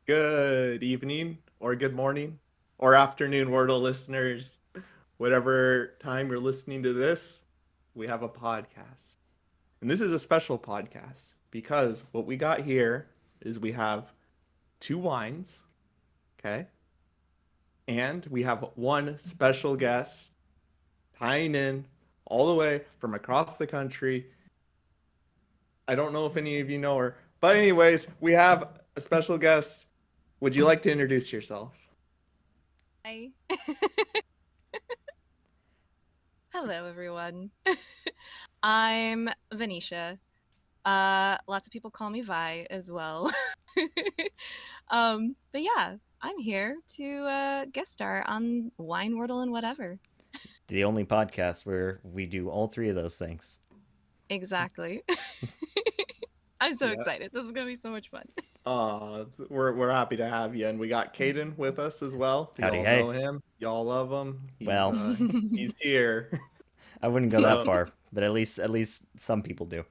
Good evening, or good morning, or afternoon, Wordle listeners. Whatever time you're listening to this, we have a podcast. And this is a special podcast because what we got here is we have two wines, okay? And we have one special guest tying in all the way from across the country. I don't know if any of you know her, but, anyways, we have a special guest. Would you like to introduce yourself? Hi. Hello, everyone. I'm Venetia. Lots of people call me Vi as well. But yeah, I'm here to guest star on Wine Wordle and whatever. The only podcast where we do all three of those things. Exactly. I'm so Yeah. excited. This is gonna be so much fun. We're happy to have you, and we got Caden with us as well. Howdy, Y'all hey. know him. Y'all love him. Well, He's here. I wouldn't go that So, far, but at least some people do.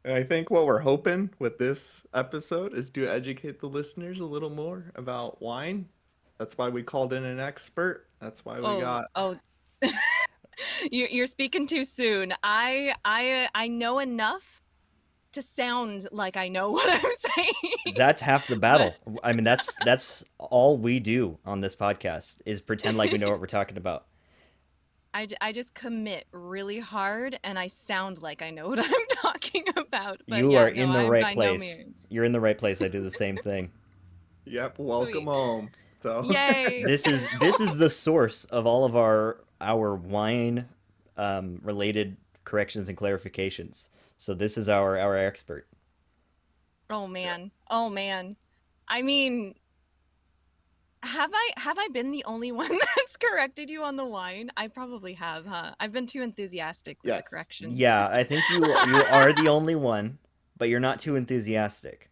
and I think what we're hoping with this episode is to educate the listeners a little more about wine. That's why we called in an expert. That's why we oh, got. oh. You're speaking too soon. I know enough to sound like I know what I'm saying. That's half the But battle. I mean, that's all we do on this podcast is pretend like we know what we're talking about. I just commit really hard and I sound like I know what I'm talking about. But You are yeah, no, in the I'm right by no place. means. You're in the right place. I do the same thing. Yep, welcome Sweet. home. So, Yay. This is the source of all of our wine related corrections and clarifications. So this is our expert. Oh man. Oh man. I mean, have I been the only one that's corrected you on the wine? I probably have, huh? I've been too enthusiastic with the yes. corrections. Yeah, I think you are the only one, but you're not too enthusiastic.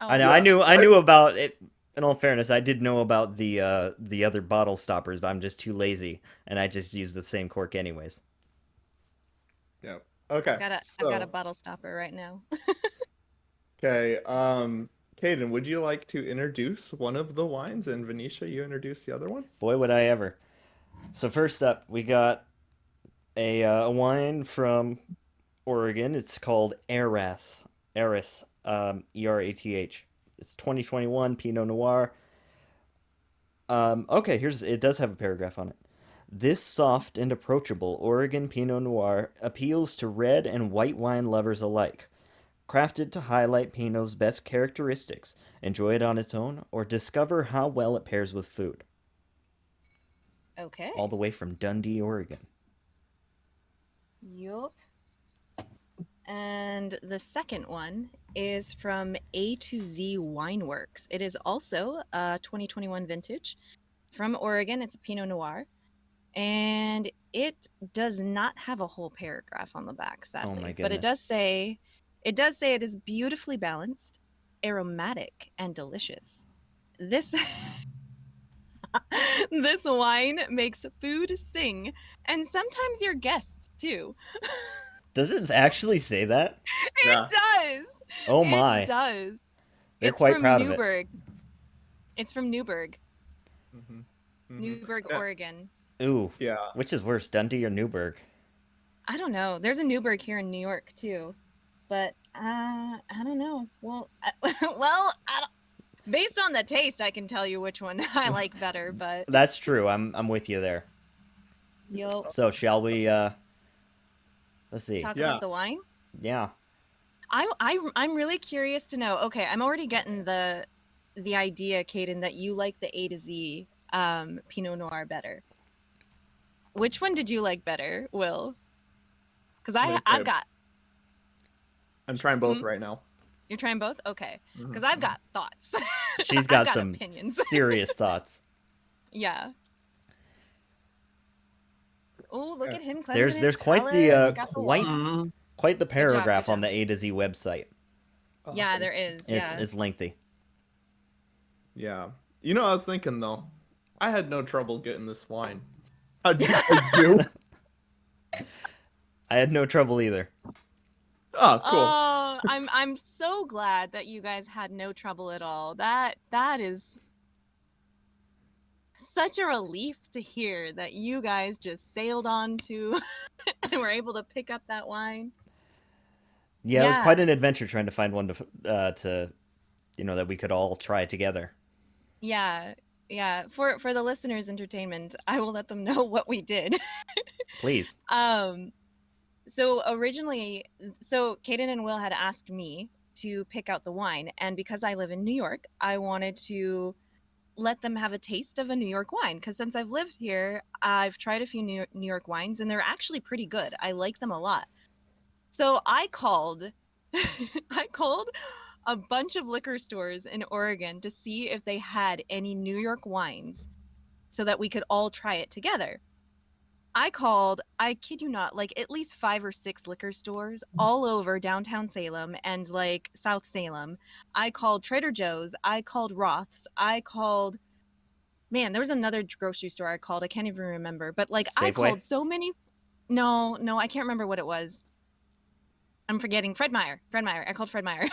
I Oh know. Yeah. I knew about it. In all fairness, I did know about the other bottle stoppers, but I'm just too lazy, and I just use the same cork anyways. Yep. Okay. I've got a So, bottle stopper right now. okay. Caden, would you like to introduce one of the wines, and Venetia, you introduce the other one? Boy, would I ever! So first up, we got a wine from Oregon. It's called Erath. Erath. Erath. It's 2021 Pinot Noir. Okay, it does have a paragraph on it. This soft and approachable Oregon Pinot Noir appeals to red and white wine lovers alike. Crafted to highlight Pinot's best characteristics, enjoy it on its own, or discover how well it pairs with food. Okay. All the way from Dundee, Oregon. Yup. And the second one is from A to Z Wineworks. It is also a 2021 vintage from Oregon. It's a Pinot Noir. And it does not have a whole paragraph on the back, Oh my sadly. But goodness. it does say it is beautifully balanced, aromatic, and delicious. This this wine makes food sing, and sometimes your guests too. Does it actually say that? It Yeah. does. Oh It my. does. They're It's quite from proud of it. Newburgh. It's from Newburgh, Mm-hmm. Mm-hmm. Newburgh, Yeah. Oregon. Ooh. Yeah. Which is worse, Dundee or Newburgh? I don't know. There's a Newburgh here in New York too, but I don't know. Well, I don't, based on the taste, I can tell you which one I like better. But That's true. I'm with you there. yo, So shall we? Let's see. talk Yeah. about the wine. Yeah. I'm really curious to know. Okay, I'm already getting the idea, Caden, that you like the A to Z Pinot Noir better. Which one did you like better, Will? Because Okay. I've got. I'm trying both Hmm? right now. You're trying both? Okay. Mhm, Because I've mhm. got thoughts. She's I've got got some opinions. serious thoughts. Yeah. Oh, look Yeah. at him cleansing There's his quite palate. the Got the quite wine. Mhm. quite the Good paragraph on job. the A to Z website. Yeah, Awesome. there is. It's Yeah. it's lengthy. Yeah. You know, I was thinking though, I had no trouble getting this wine. How'd you guys do? I had no trouble either. Oh, cool. Oh, I'm so glad that you guys had no trouble at all. That is such a relief to hear that you guys just sailed on to and were able to pick up that wine. Yeah, it was quite Yeah. an adventure trying to find one to that we could all try together. Yeah. Yeah. For the listeners' entertainment, I will let them know what we did. Please. So originally, so Kaden and Will had asked me to pick out the wine, and because I live in New York, I wanted to let them have a taste of a New York wine because since I've lived here, I've tried a few New York wines and they're actually pretty good. I like them a lot. So I called I called a bunch of liquor stores in Oregon to see if they had any New York wines so that we could all try it together. I called, I kid you not, like at least 5 or 6 liquor stores all over downtown Salem and like South Salem. I called Trader Joe's, I called Roth's, I called, man, there was another grocery store I called. I can't even remember, but like I Safeway. called so many. No, no, I can't remember what it was. I'm forgetting. Fred Meyer. Fred Meyer. I called Fred Meyer.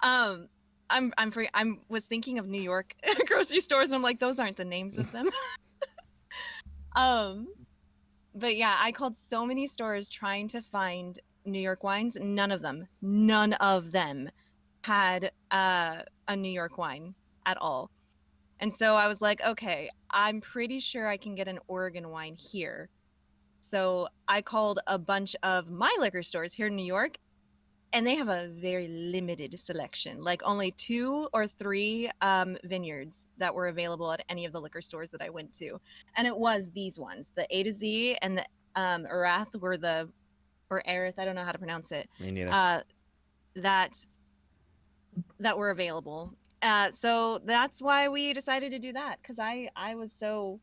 um, I was thinking of New York grocery stores, and I'm like, those aren't the names of them. um, but yeah, I called so many stores trying to find New York wines. None of them had a New York wine at all. And so I was like, okay, I'm pretty sure I can get an Oregon wine here. So I called a bunch of my liquor stores here in New York, and they have a very limited selection, like only 2 or 3 vineyards that were available at any of the liquor stores that I went to. And it was these ones, the A to Z and the Arath were or Aerith, I don't know how to pronounce it, Me neither. uh, that were available. So that's why we decided to do that because I was so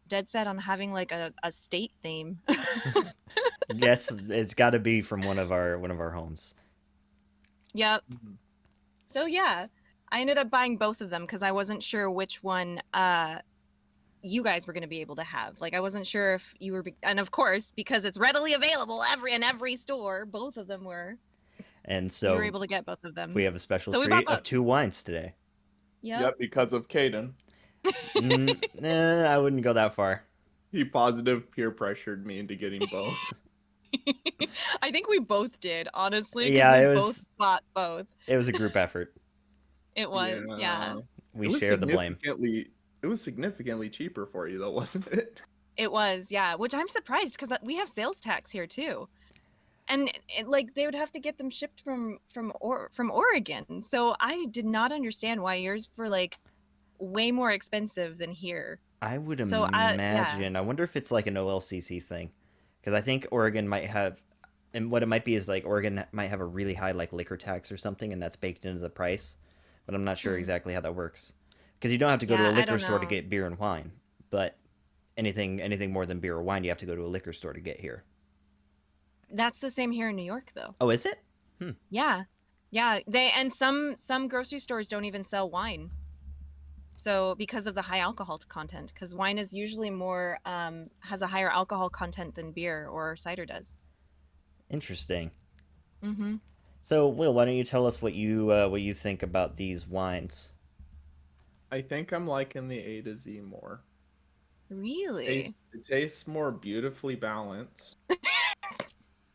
dead set on having like a state theme. Yes, it's got to be from one of our homes. Yep. Mhm. So yeah, I ended up buying both of them because I wasn't sure which one you guys were going to be able to have. Like I wasn't sure if you were, and of course because it's readily available in every store, both of them were. And We were so able to get both of them. we have a special So we bought treat both. of 2 wines today. Yep. Yep, because of Caden. I wouldn't go that far. He positive peer pressured me into getting both. I think we both did, honestly, because Yeah, we it both was bought both. it was a group effort. It was, yeah. Yeah. We It was share the blame. significantly cheaper for you though, wasn't it? It was, yeah. Which I'm surprised because we have sales tax here too. And like they would have to get them shipped from Oregon. So I did not understand why yours were like way more expensive than here. I would So yeah. imagine. I wonder if it's like an OLCC thing, because I think Oregon might have, and what it might be is like Oregon might have a really high like liquor tax or something, and that's baked into the price. But I'm not sure Hmm. exactly how that works, because you don't have to go to Yeah, a I liquor don't store to know. get beer and wine, but anything more than beer or wine, you have to go to a liquor store to get here. That's the same here in New York though. Oh, is it? Yeah. Yeah, they and some grocery stores don't even sell wine. So because of the high alcohol content, because wine is usually more has a higher alcohol content than beer or cider does. Interesting. Mm-hmm. So, Will, why don't you tell us what you think about these wines? I think I'm liking the A to Z more. Really? It tastes more beautifully balanced.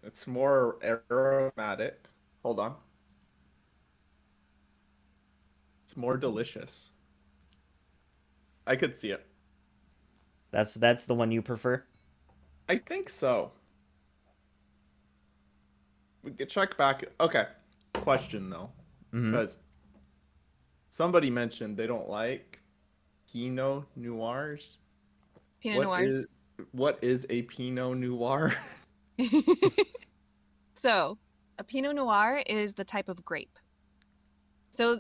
It's more aromatic. Hold on. It's more delicious. I could see it. That's the one you prefer? I think so. We could check back. Okay. Question though, Mm-hmm. because somebody mentioned they don't like Pinot Noirs. Pinot What Noirs. is what is a Pinot Noir? So, a Pinot Noir is the type of grape. So,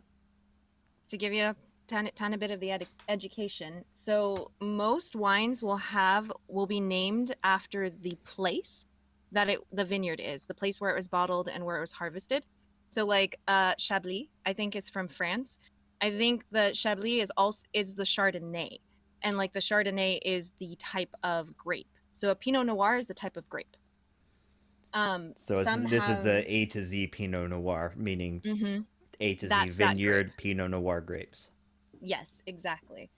to give you a tiny bit of the education, so most wines will be named after the place that the vineyard is, the place where it was bottled and where it was harvested. So, like Chablis, I think is from France. I think the Chablis is the Chardonnay, and like the Chardonnay is the type of grape. So, a Pinot Noir is the type of grape. So Some this is have. the A to Z Pinot Noir, meaning Hmm. A to Z That's that grape. vineyard Pinot Noir grapes. Yes, exactly.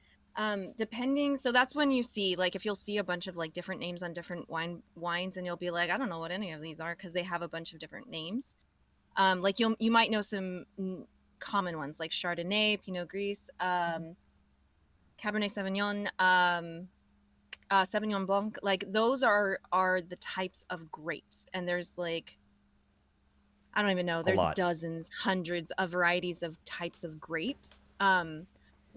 Depending, so that's when you see, like, if you'll see a bunch of like different names on different wines, and you'll be like, I don't know what any of these are because they have a bunch of different names. Like you might know some common ones like Chardonnay, Pinot Gris, Cabernet Sauvignon, Sauvignon Blanc. Like those are the types of grapes, and there's like I don't even know. A There's lot. dozens, hundreds of varieties of types of grapes.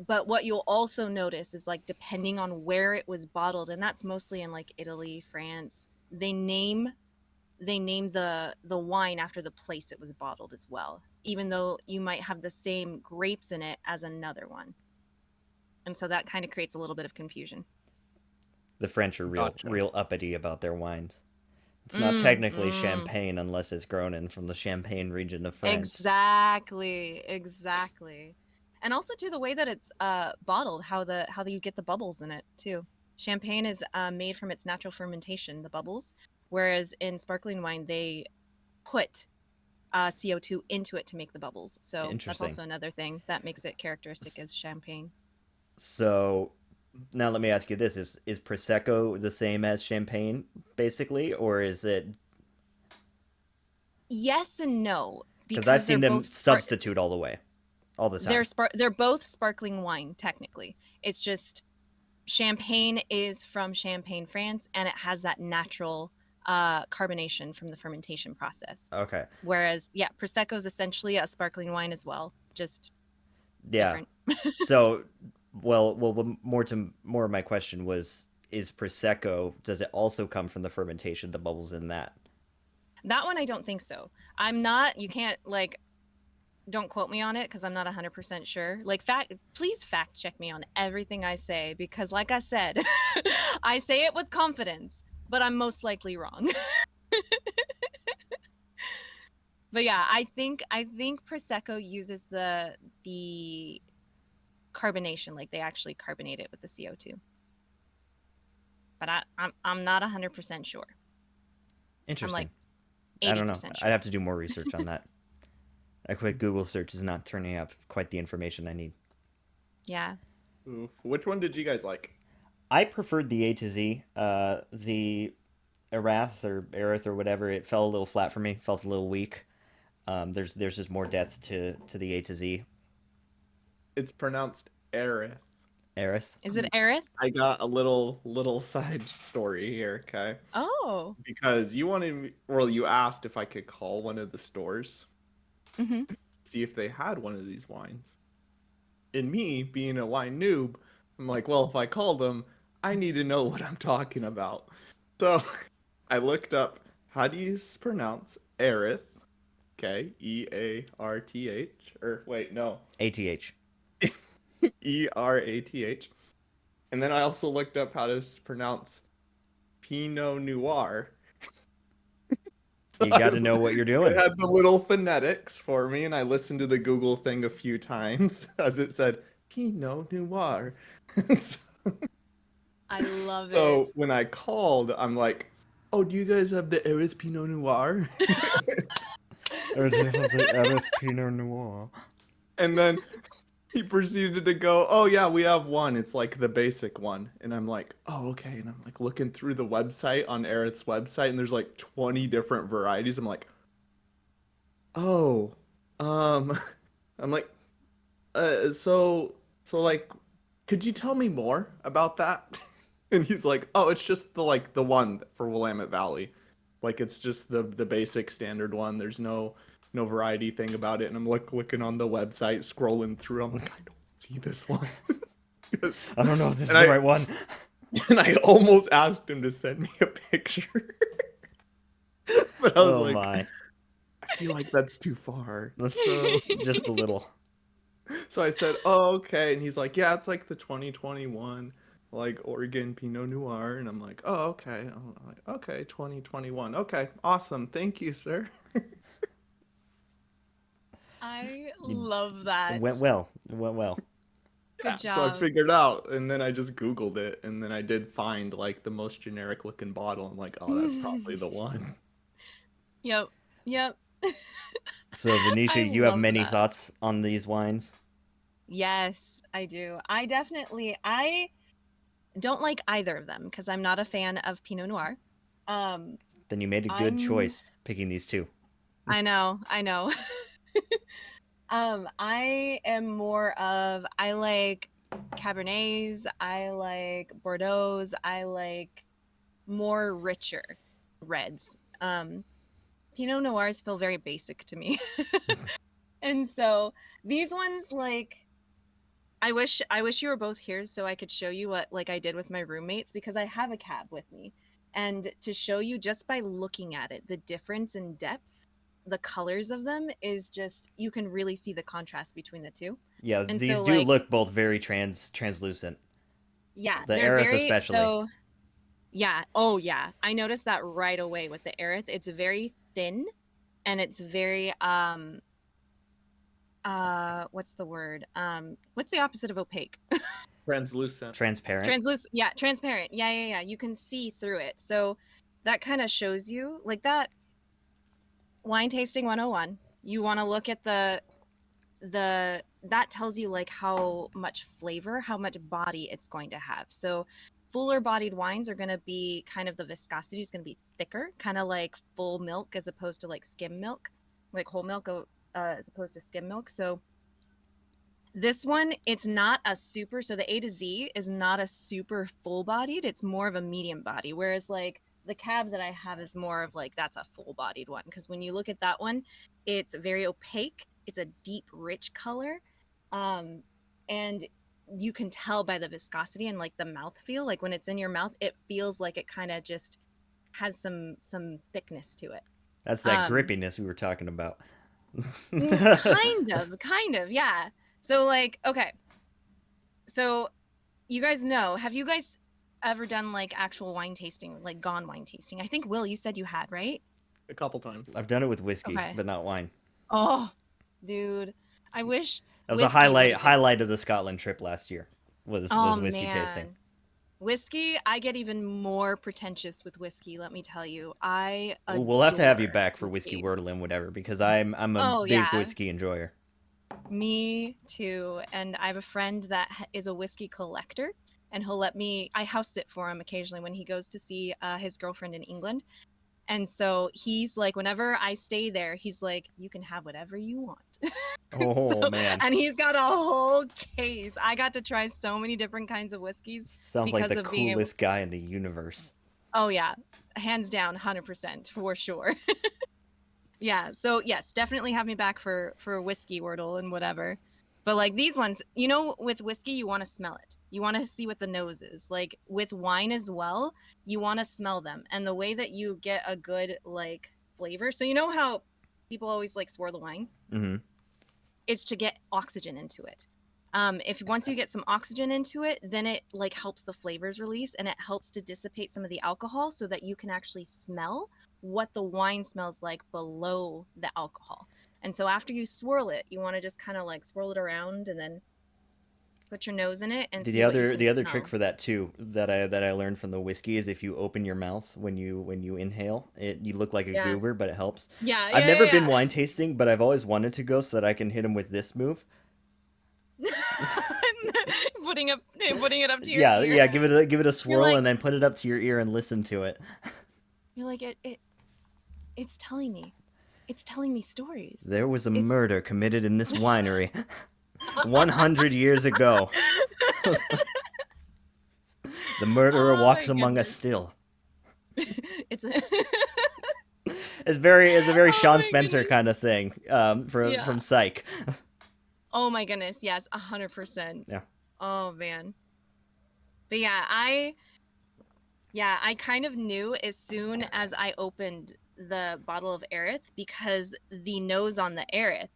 But what you'll also notice is like depending on where it was bottled, and that's mostly in like Italy, France, they name the wine after the place it was bottled as well, even though you might have the same grapes in it as another one. And so that kind of creates a little bit of confusion. The French are Gotcha. real uppity about their wines. It's not Mm, technically mm. champagne unless it's grown in from the Champagne region of France. Exactly. And also too the way that it's bottled, how you get the bubbles in it too. Champagne is made from its natural fermentation, the bubbles, whereas in sparkling wine they put CO2 into it to make the bubbles. So that's Interesting. also another thing that makes it characteristic as champagne. So now let me ask you this: is prosecco the same as champagne, basically, or is it? Yes and no, Because I've because seen them substitute all the time. they're both sparkling wine technically. It's just champagne is from Champagne, France, and it has that natural carbonation from the fermentation process. Okay. Whereas, yeah, prosecco is essentially a sparkling wine as well, just Yeah. different. So, well, more of my question was: is prosecco? Does it also come from the fermentation? The bubbles in that? That one I don't think so. I'm not. You can't like. Don't quote me on it because I'm not 100% sure. Like, please fact check me on everything I say because, like I said, I say it with confidence, but I'm most likely wrong. But yeah, I think prosecco uses the carbonation, like they actually carbonate it with the CO2. But I'm not 100% sure. I'm like Interesting. I don't know. 80% I'd sure. have to do more research on that. A quick Google search is not turning up quite the information I need. Yeah. Oof. Which one did you guys like? I preferred the A to Z. The Arath or Aerith or whatever, it fell a little flat for me. Felt a little weak. There's just more depth to the A to Z. It's pronounced Aerith. Aerith. Is it Aerith? I got a little side story here, okay? Oh. Because you wanted me, well, you asked if I could call one of the stores, Mm-hmm. see if they had one of these wines. And me, being a wine noob, I'm like, well, if I call them, I need to know what I'm talking about. So I looked up how do you pronounce Aerith? Okay, Earth. Or wait, no, ATH. Erath. And then I also looked up how to pronounce Pinot Noir. So You got to know what you're it doing. had the little phonetics for me, and I listened to the Google thing a few times as it said Pinot Noir. so, I love so it. when I called, I'm like, "Oh, do you guys have the Eris Pinot Noir?" Or they have the Aerith Pinot Noir. And then he proceeded to go, "Oh yeah, we have one. It's like the basic one." And I'm like, "Oh, okay." And I'm like looking through the website on Eric's website, and there's like 20 different varieties. I'm like, "Oh, um," I'm like, so like, could you tell me more about that?" And he's like, "Oh, it's just the one for Willamette Valley. Like it's just the basic standard one. There's no variety thing about it." And I'm looking on the website, scrolling through. I'm like, "I don't see this one." Because- I don't know if this is and the I right one. and I almost asked him to send me a picture. But I was Oh like, my. I feel like that's too far. That's So just a little. so I said, "Oh, okay." And he's like, "Yeah, it's like the 2021 like Oregon Pinot Noir." And I'm like, "Oh, okay." I'm like, "Okay, 2021. Okay, awesome. Thank you, sir." I You, love it that. went well. It went well. Yeah, Good so I job. figured out, and then I just Googled it, and then I did find like the most generic looking bottle. I'm like, "Oh, that's probably the one." Yep. Yep. So, Venetia, I you have love many that. thoughts on these wines? Yes, I do. I don't like either of them because I'm not a fan of Pinot Noir. Um, Then you made a good I'm choice picking these two. I know. I am more of I like Cabernets, I like Bordeaux's, I like more richer reds. Pinot Noirs feel very basic to me. And so these ones like I wish you were both here so I could show you what like I did with my roommates because I have a cab with me. And to show you just by looking at it, the difference in depth, the colors of them is just you can really see the contrast between the two. Yeah, And these so do like look both very translucent. yeah, The they're Aerith very especially. so yeah. Oh yeah. I noticed that right away with the Aerith. It's very thin and it's very what's the word? What's the opposite of opaque? Translucent. Transparent. Translucent. Yeah, transparent. Yeah. You can see through it. So that kind of shows you like that wine tasting 101. You want to look at the that tells you like how much flavor, how much body it's going to have. So fuller bodied wines are going to be kind of the viscosity is going to be thicker, kind of like full milk as opposed to like skim milk, like whole milk as opposed to skim milk. So this one, it's not a super, so the A to Z is not a super full bodied. It's more of a medium body. Whereas like the cab that I have is more of like, that's a full bodied one. Because when you look at that one, it's very opaque. It's a deep, rich color. And you can tell by the viscosity and like the mouth feel, like when it's in your mouth, it feels like it kind of just has some thickness to it. That's that Um, grippiness we were talking about. kind of, yeah. So like, okay. So you guys know, have you guys ever done like actual wine tasting, like gone wine tasting? I think Will, you said you had, right? A couple times. I've done it with whiskey, Okay. but not wine. Oh, dude. I wish That was a whiskey would highlight have been. highlight of the Scotland trip last year. Was Oh whiskey tasting. man. Whiskey, I get even more pretentious with whiskey, let me tell you. I Ooh, we'll have to have you adore back for whiskey whiskey. Wordle and whatever because I'm a Oh big yeah, whiskey enjoyer. me too. And I have a friend that is a whiskey collector and he'll let me I house sit for him occasionally when he goes to see his girlfriend in England. And so he's like, whenever I stay there, he's like, you can have whatever you want. Oh So, man, and he's got a whole case. I got to try so many different kinds of whiskeys sounds like because the of being able. coolest guy in the universe. Oh yeah, hands down, 100% for sure. Yeah. So yes, definitely have me back for whiskey Wordle and whatever. But like these ones, you know, with whiskey, you want to smell it. You want to see what the nose is. Like with wine as well, you want to smell them. And the way that you get a good like flavor. So you know how people always like swirl the wine Mm-hmm. is to get oxygen into it. If once you get some oxygen into it, then it like helps the flavors release and it helps to dissipate some of the alcohol so that you can actually smell what the wine smells like below the alcohol. And so after you swirl it, you want to just kind of like swirl it around and then put your nose in it and The see what you other can the other trick smell. for that too that I learned from the whiskey is if you open your mouth when you inhale, you look like a Yeah. goober, but it helps. Yeah, I've yeah, never been yeah, wine tasting, but I've always wanted to go so that I can hit him with this move. yeah. Putting it up to your Yeah, ear. yeah. Give it a You're swirl like and then put it up to your ear and listen to it. it's telling me. It's telling me stories. There was a It's murder committed in this winery 100 years ago. The murderer Oh my walks among us goodness. still. It's It's a very oh Sean my Spencer goodness. kind of thing. Yeah. From Psych. Oh my goodness. Yes, 100%. Yeah. Oh man. But I kind of knew as soon as I opened the bottle of Aerith because the nose on the Aerith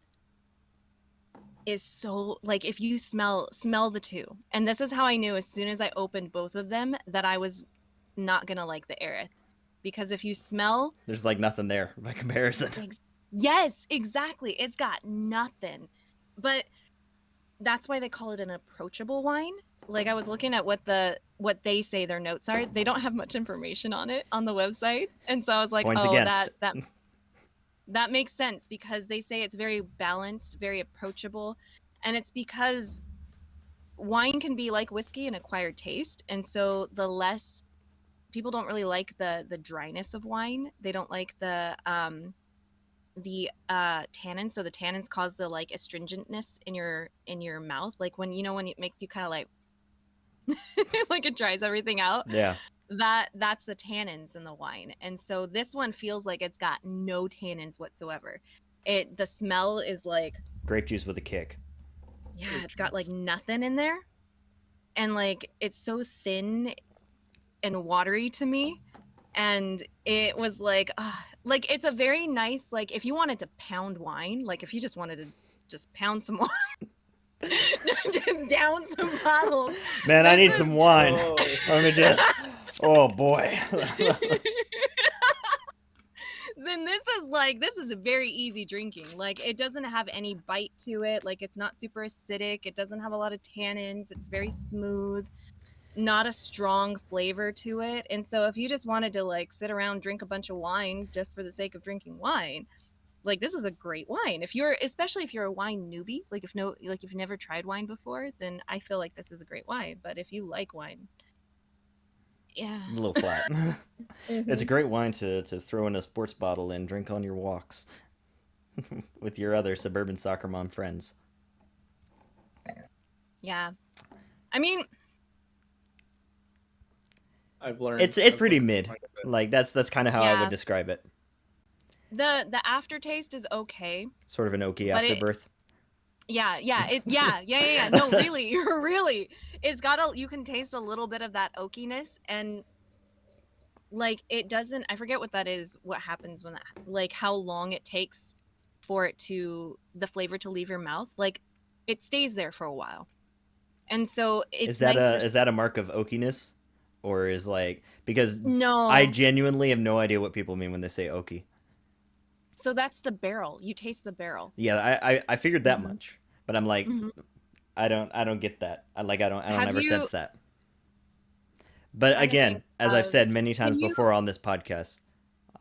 is so like if you smell the two. And this is how I knew as soon as I opened both of them that I was not going to like the Aerith. Because if you smell There's like nothing there by comparison. yes, exactly. It's got nothing. But that's why they call it an approachable wine. Like I was looking at what they say their notes are. They don't have much information on it on the website. And so I was like, Points "Oh, against. that that makes sense because they say it's very balanced, very approachable, and it's because wine can be like whiskey, an acquired taste, and so the less people don't really like the dryness of wine. They don't like the tannins. So the tannins cause the like astringentness in your mouth, like when when it makes you kind of like like it dries everything out. Yeah. That's the tannins in the wine. And so this one feels like it's got no tannins whatsoever. The smell is like, Grape juice with a kick. yeah, it's got like nothing in there. And like it's so thin and watery to me. And it was like it's a very nice, like if you wanted to pound wine, like if you just wanted to just pound some wine, just down some bottles. Man, I need some wine. Oh. Let me just. Oh boy. Then this is a very easy drinking. Like it doesn't have any bite to it. Like it's not super acidic. It doesn't have a lot of tannins. It's very smooth. Not a strong flavor to it. And so if you just wanted to like sit around, drink a bunch of wine just for the sake of drinking wine, like this is a great wine. Especially if you're a wine newbie, like if you've never tried wine before, then I feel like this is a great wine. But if you like wine, yeah, A little flat. It's a great wine to throw in a sports bottle and drink on your walks with your other suburban soccer mom friends. yeah. I mean, I've learned. It's I've pretty learned mid. quite a bit. Like that's kind of how I Yeah. would describe it. the aftertaste is okay. Sort of an oaky But it- afterbirth. Yeah. No, really, really. It's got you can taste a little bit of that oakiness, and like it doesn't, I forget what that is, what happens when that, like how long it takes for the flavor to leave your mouth. Like it stays there for a while. And so it's Is that nice is that a mark of oakiness? Or is like because No. I genuinely have no idea what people mean when they say oaky. So that's the barrel. You taste the barrel. Yeah, I figured that Mhm. much. But I'm like Mhm. I don't get that. I don't Have ever you- sense that. But Trying to again, think as I've of- said many times you- before on this podcast,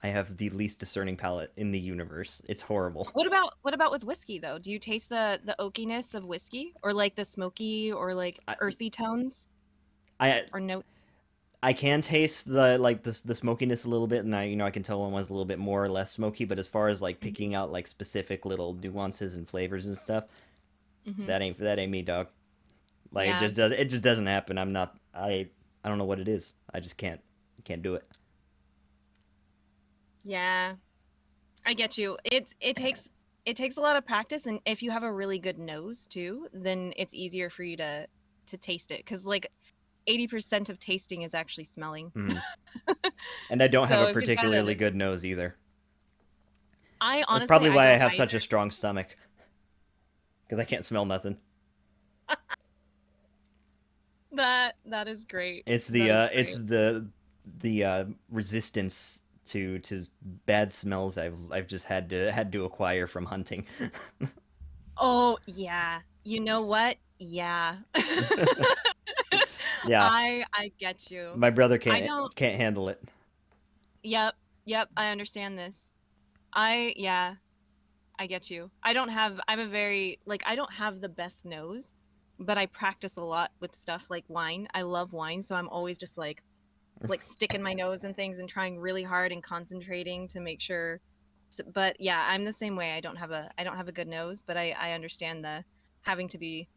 I have the least discerning palate in the universe. It's horrible. What about with whiskey though? Do you taste the oakiness of whiskey, or like the smoky or like earthy tones I or no? I can taste the smokiness a little bit, and I can tell one was a little bit more or less smoky. But as far as like picking out like specific little nuances and flavors and stuff, Mhm. that ain't me, dog. Like Yeah. it just doesn't happen. I don't know what it is. I just can't do it. Yeah, I get you. It takes a lot of practice, and if you have a really good nose too, then it's easier for you to taste it, because like 80% of tasting is actually smelling. Mhm. And I don't So have a if you've got particularly a- good nose either. I honestly, That's probably why I don't have such either. a strong stomach. Because I can't smell nothing. That is great. It's That is it's great. the resistance to bad smells I've just had to acquire from hunting. Oh yeah. You know what? Yeah. Yeah. I get you. My brother I don't- can't handle it. Yep. I understand this. Yeah, I get you. I don't have the best nose, but I practice a lot with stuff like wine. I love wine, so I'm always just like sticking my nose in things and trying really hard and concentrating to make sure. But yeah, I'm the same way. I don't have a good nose, but I understand the having to be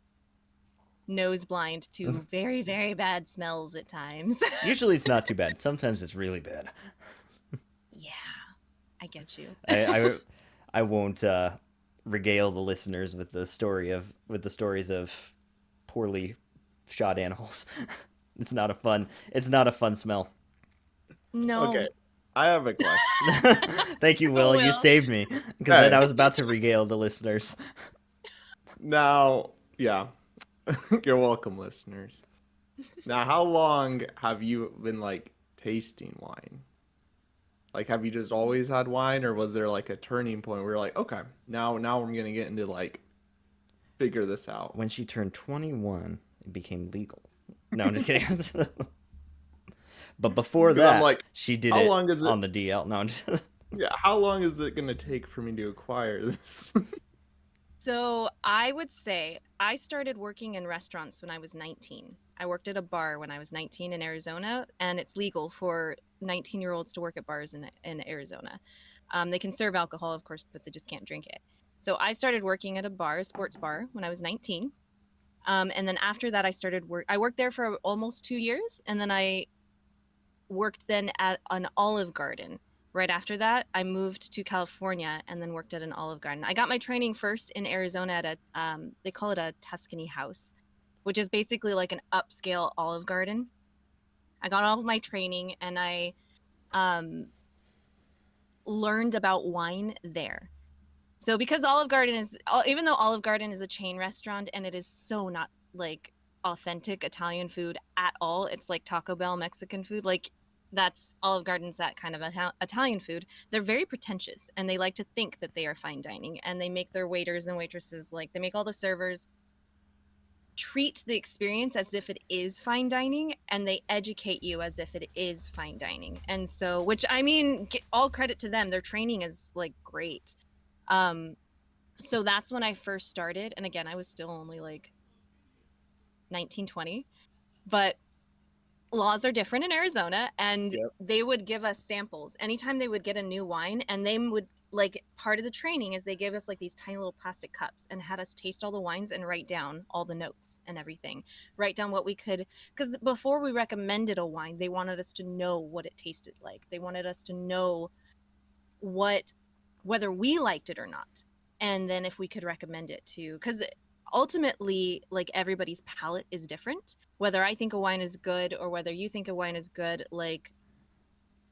nose blind to very, very bad smells at times. Usually it's not too bad. Sometimes it's really bad. Yeah, I get you. I won't regale the listeners with the stories of poorly shot animals. It's not a fun smell. No. Okay, I have a question. Thank you, Will. You Will. saved me because Hey. I was about to regale the listeners. Now, yeah, you're welcome, listeners. Now, how long have you been like tasting wine? Like, have you just always had wine, or was there like a turning point where you're like, okay, now I'm gonna get into like figure this out? When she turned 21, it became legal. No, I'm just kidding. But before Because I'm that, like, she did how it long does it- on the DL. No, I'm just Yeah, how long is it gonna take for me to acquire this? So I would say I started working in restaurants when I was 19. I worked at a bar when I was 19 in Arizona, and it's legal for 19-year-olds to work at bars in Arizona. They can serve alcohol, of course, but they just can't drink it. So I started working at a bar, a sports bar, when I was 19. And then after that, I worked there for almost 2 years, and then I worked then at an Olive Garden. Right after that, I moved to California and then worked at an Olive Garden. I got my training first in Arizona at they call it a Tuscany house, which is basically like an upscale Olive Garden. I got all of my training and I um, learned about wine there. So because Olive Garden is, even though Olive Garden is a chain restaurant and it is so not like authentic Italian food at all, it's like Taco Bell Mexican food. Like that's Olive Garden's that kind of Italian food. They're very pretentious and they like to think that they are fine dining, and they make their waiters and waitresses, like they make all the servers treat the experience as if it is fine dining, and they educate you as if it is fine dining. And so, which I mean, all credit to them. Their training is like great. Um, so that's when I first started. And again, I was still only like 19, 20. But laws are different in Arizona, and Yep. they would give us samples anytime they would get a new wine. And they would, like, part of the training is they gave us like these tiny little plastic cups and had us taste all the wines and write down all the notes and everything. Write down what we could, because before we recommended a wine, they wanted us to know what it tasted like. They wanted us to know whether we liked it or not, and then if we could recommend it to, because ultimately, like, everybody's palate is different. Whether I think a wine is good or whether you think a wine is good, like,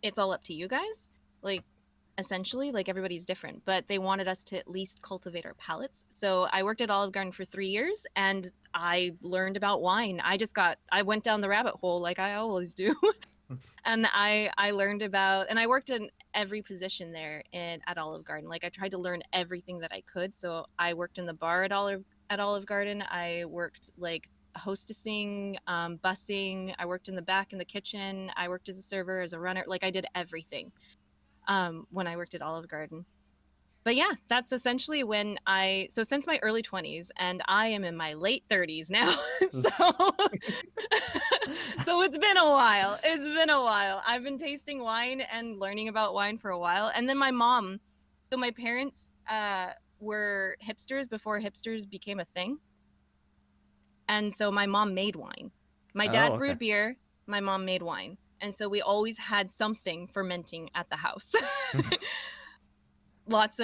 it's all up to you guys. Like, essentially, like, everybody's different, but they wanted us to at least cultivate our palates. So I worked at Olive Garden for 3 years and I learned about wine. I went down the rabbit hole like I always do. And I learned about, and I worked in every position there at Olive Garden. Like, I tried to learn everything that I could. So I worked in the bar at Olive Garden. I worked like hostessing, busing. I worked in the back in the kitchen. I worked as a server, as a runner. Like, I did everything when I worked at Olive Garden. But yeah, that's essentially so since my early 20s, and I am in my late 30s now. So so it's been a while. It's been a while. I've been tasting wine and learning about wine for a while. And then my parents were hipsters before hipsters became a thing. And so my mom made wine. My dad Oh, okay. brewed beer, my mom made wine. And so we always had something fermenting at the house.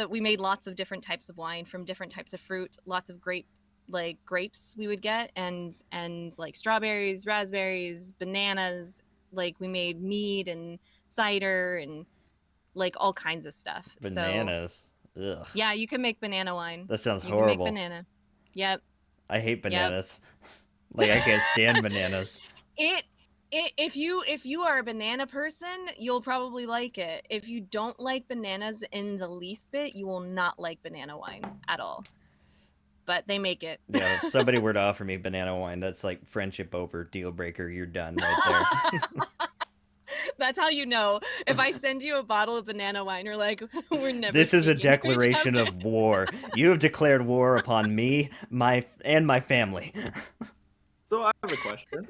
We made lots of different types of wine from different types of fruit, lots of grapes we would get, and like strawberries, raspberries, bananas. Like, we made mead and cider and like all kinds of stuff. So Bananas. Ugh. yeah, you can make banana wine. That sounds You can make horrible. banana. Yep. I hate Yep. bananas. Like, I can't stand bananas. If you are a banana person, you'll probably like it. If you don't like bananas in the least bit, you will not like banana wine at all. But they make it. Yeah, if somebody were to offer me banana wine, that's like friendship over, deal breaker. You're done right there. That's how you know. If I send you a bottle of banana wine, you're like, we're never. This is a speaking to each declaration other. of war. You have declared war upon me, my family. So I have a question.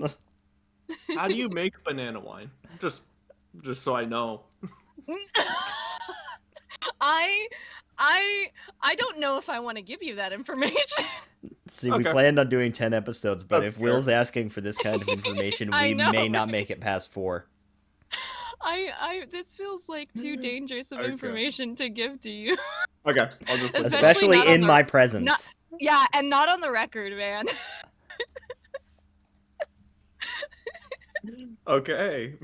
How do you make banana wine? Just so I know. I don't know if I want to give you that information. See, we Okay. planned on doing 10 episodes, but That's if Will's asking for this kind of information, I we know, may not right? make it past 4. This feels like too dangerous of Okay. information to give to you. Okay, I'll just listen. Especially Especially not on in the- my presence. Yeah, and not on the record, man. Okay.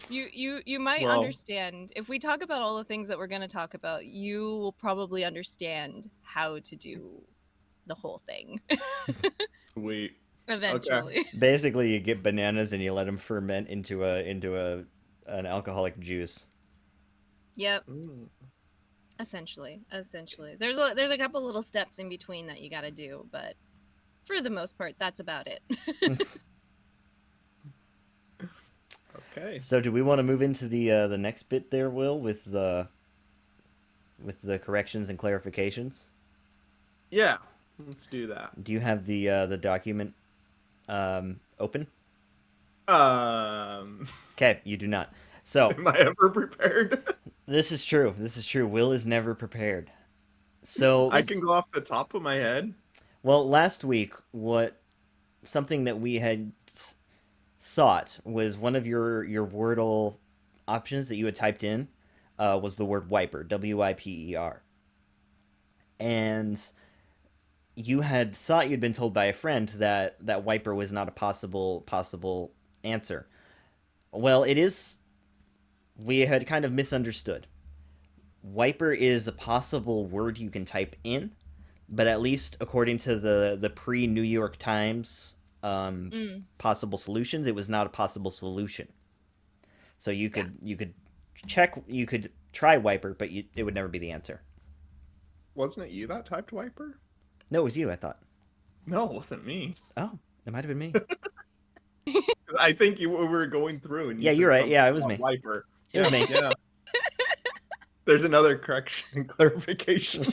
You might Well- understand if we talk about all the things that we're going to talk about. You will probably understand how to do the whole thing Sweet. eventually. Basically, you get bananas and you let them ferment into an alcoholic juice. Yep, Mm. essentially. There's a couple little steps in between that you got to do, but for the most part, that's about it. Okay. So, do we want to move into the next bit there, Will, with the corrections and clarifications? Yeah. Let's do that. Do you have the document open? Um, Okay, you do not. So, am I ever prepared? this is true. This is true. Will is never prepared. So, I can go off the top of my head. well, last week, something that we had thought was one of your Wordle options that you had typed in was the word wiper, Wiper, and you had thought you'd been told by a friend that wiper was not a possible answer. Well, it is. We had kind of misunderstood. Wiper is a possible word you can type in, but at least according to the pre New York Times possible solutions, it was not a possible solution. So you could try wiper, but it would never be the answer. Wasn't it you that typed wiper? No, it was you. I thought. No, it wasn't me. Oh, it might have been me. I think we were going through and you Yeah, said you're right. something Yeah, it was about me. Wiper. It was me. Yeah. There's another correction clarification.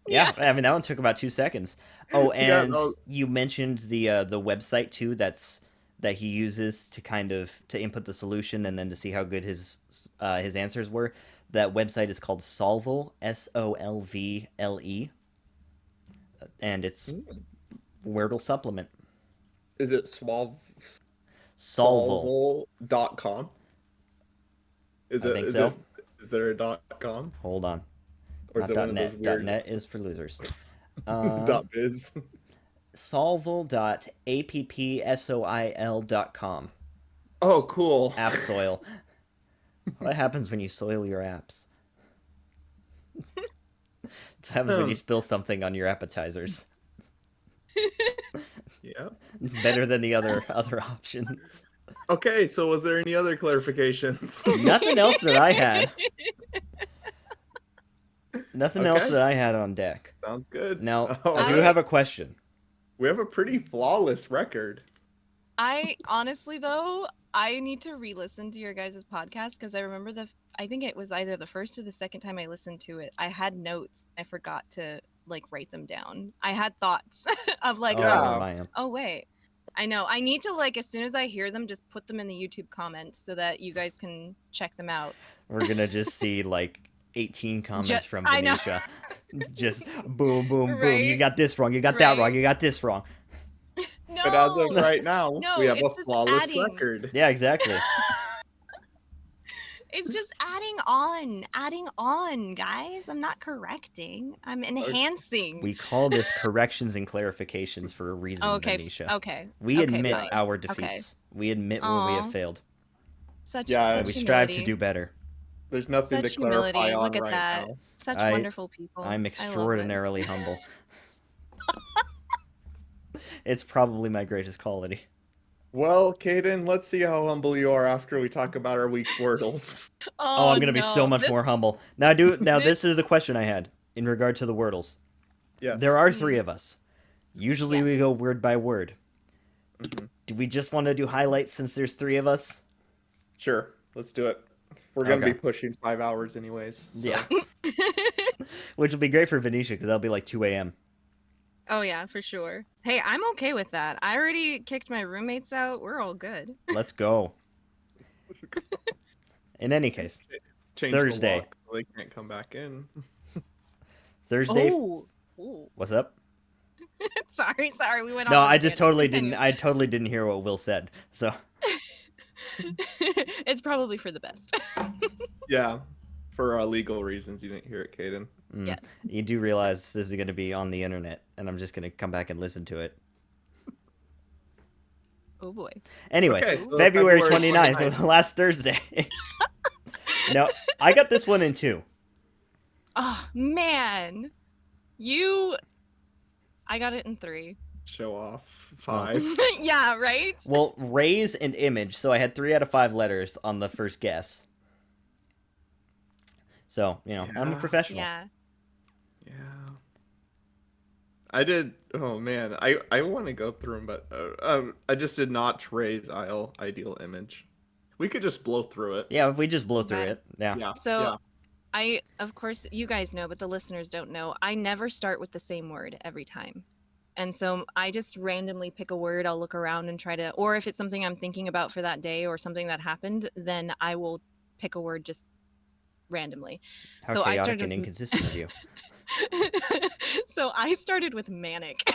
Yeah, I mean that one took about 2 seconds. Oh, Yeah, and no. you mentioned the website too. That he uses to kind of to input the solution and then to see how good his answers were. That website is called Solvle, Solvle, and it's Wordle supplement. Is it Solvle. solvable.com? Is I it? think Is so. it? Is there a .com? Hold on. Or is Not it one of .net. those weird .net is for losers. .biz? Solvle.appsoil.com. Oh, cool. App soil. What happens when you soil your apps? What happens when you spill something on your appetizers? Yeah. It's better than the other options. Okay, so was there any other clarifications? Nothing else that I had. Nothing else Okay. that I had on deck. Sounds good. Now, All I do right. have a question. We have a pretty flawless record. I honestly though, I need to re-listen to your guys' podcast because I remember I think it was either the first or the second time I listened to it. I had notes. I forgot to like write them down. I had thoughts of like, Yeah. Oh, man. oh wait. I know. I need to like as soon as I hear them, just put them in the YouTube comments so that you guys can check them out. We're going to just see like 18 comments from I know. Venetia. Just boom, boom, boom. Right? You got this wrong. You got that Right? wrong. You got this wrong. No. But as of right now, No, we have a it's just flawless adding. record. Yeah, exactly. It's just adding on, guys. I'm not correcting. I'm enhancing. We call this corrections and clarifications for a reason, okay. Venetia. Okay. We okay, admit fine. our defeats. We admit where we Aw. have failed. Such, Yeah, such We strive to humility. do better. There's nothing Such to clarify humility. on Look at right that. now. Such I- wonderful people. I'm I love it. extraordinarily humble. It's probably my greatest quality. Well, Caden, let's see how humble you are after we talk about our week's Wordles. Oh, I'm gonna be so no. much more humble. Now, this is a question I had in regard to the Wordles. Yes. There are 3 of us. Usually we Yes. go word by word. Mhm. Do we just want to do highlights since there's 3 of us? Sure, let's do it. We're going to Okay. be pushing 5 hours anyways. So. Yeah. Which will be great for Venetia because that'll be like 2 a.m. Oh yeah, for sure. Hey, I'm okay with that. I already kicked my roommates out. We're all good. Let's go. In any case, Change Thursday. The lock so they can't come back in. Thursday. Oh. Ooh. What's up? sorry. We went. No, off on I a just tangent. totally Continue. didn't. I totally didn't hear what Will said. So It's probably for the best. Yeah, for legal reasons, you didn't hear it, Caden. Yes. you do realize this is going to be on the internet, and I'm just going to come back and listen to it. Oh boy. Anyway, Okay, so February February 29th, 29th. last Thursday. Now, I got this one in 2. Oh man, I got it in 3. Show off 5. Yeah, right. Well, raise and image, so I had 3 out of 5 letters on the first guess. So, I'm a Yeah. professional. Yeah. Yeah. I did. Oh man, I want to go through them, but I just did not raise ideal image. We could just blow through it. Yeah, if we just blow through But- it. Yeah. Yeah. So yeah. I, of course, you guys know, but the listeners don't know. I never start with the same word every time. And so I just randomly pick a word. I'll look around and try to, or if it's something I'm thinking about for that day or something that happened, then I will pick a word just randomly. How So I chaotic started and with- inconsistent of you. So I started with manic.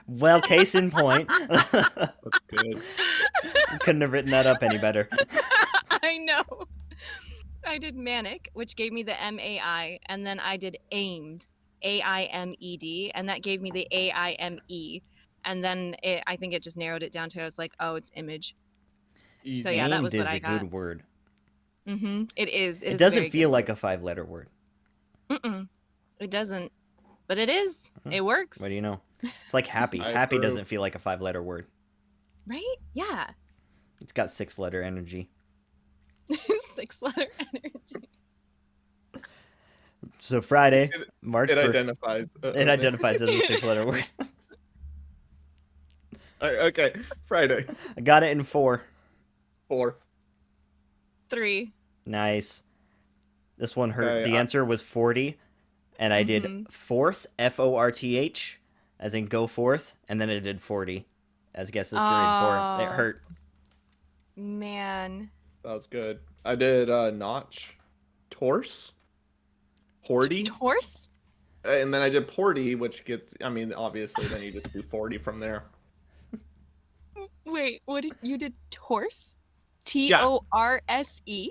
Well, case in point. That's good. Couldn't have written that up any better. I know. I did manic, which gave me the MAI, and then I did aimed, AIMED, and that gave me the AIME. And then I think it just narrowed it down to I was like, oh, it's image. Easy. So yeah, that was Aimed what is I a got. good word. Mm-hmm. It is. It is a doesn't very feel good like a 5-letter word. word. Mm-mm. It doesn't. But it is. Hmm. It works. What do you know? It's like happy. I Happy approve. doesn't feel like a 5-letter word. Right? Yeah. It's got 6-letter energy. 6-letter energy. So Friday, It- March It 1st, identifies. it identifies as a 6-letter word. Okay. Friday. I got it in 4. 4. 3. Nice. This one hurt. Okay, The answer was 40, and I did Mhm. fourth, FORTH, as in go forth, and then I did 40, as guesses 3 and 4. It Oh. hurt. Man. That was good. I did notch, torse, Porty, Horse? and then I did Porty, which gets. I mean, obviously, then you just do 40 from there. Wait, what did you did? Torse? Yeah. TORSE?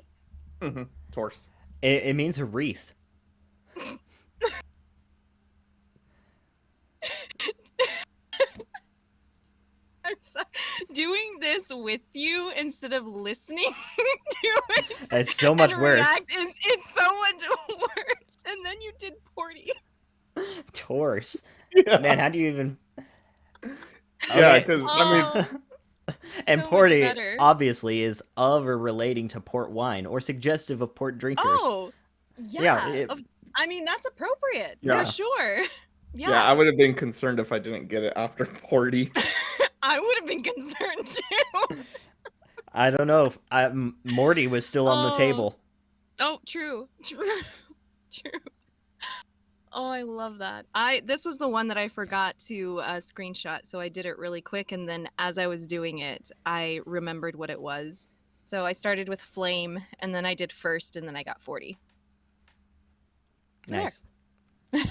Torse. It means a wreath. I'm sorry. Doing this with you instead of listening to it. It's so much and worse. react it's so much worse. And then you did Porty. Torse. Yeah. Man, how do you even... Yeah, Okay. because Oh, And so much Porty better. obviously is of or relating to port wine or suggestive of port drinkers. oh, yeah. it- I mean, that's appropriate Yeah. for sure. Yeah, yeah, I would have been concerned if I didn't get it after Porty. I would have been concerned too. I don't know. Morty was still on the Oh. table. Oh, true. True. Oh, I love that. This was the one that I forgot to screenshot, so I did it really quick, and then as I was doing it, I remembered what it was. So I started with flame, and then I did first, and then I got 40. So there. Nice.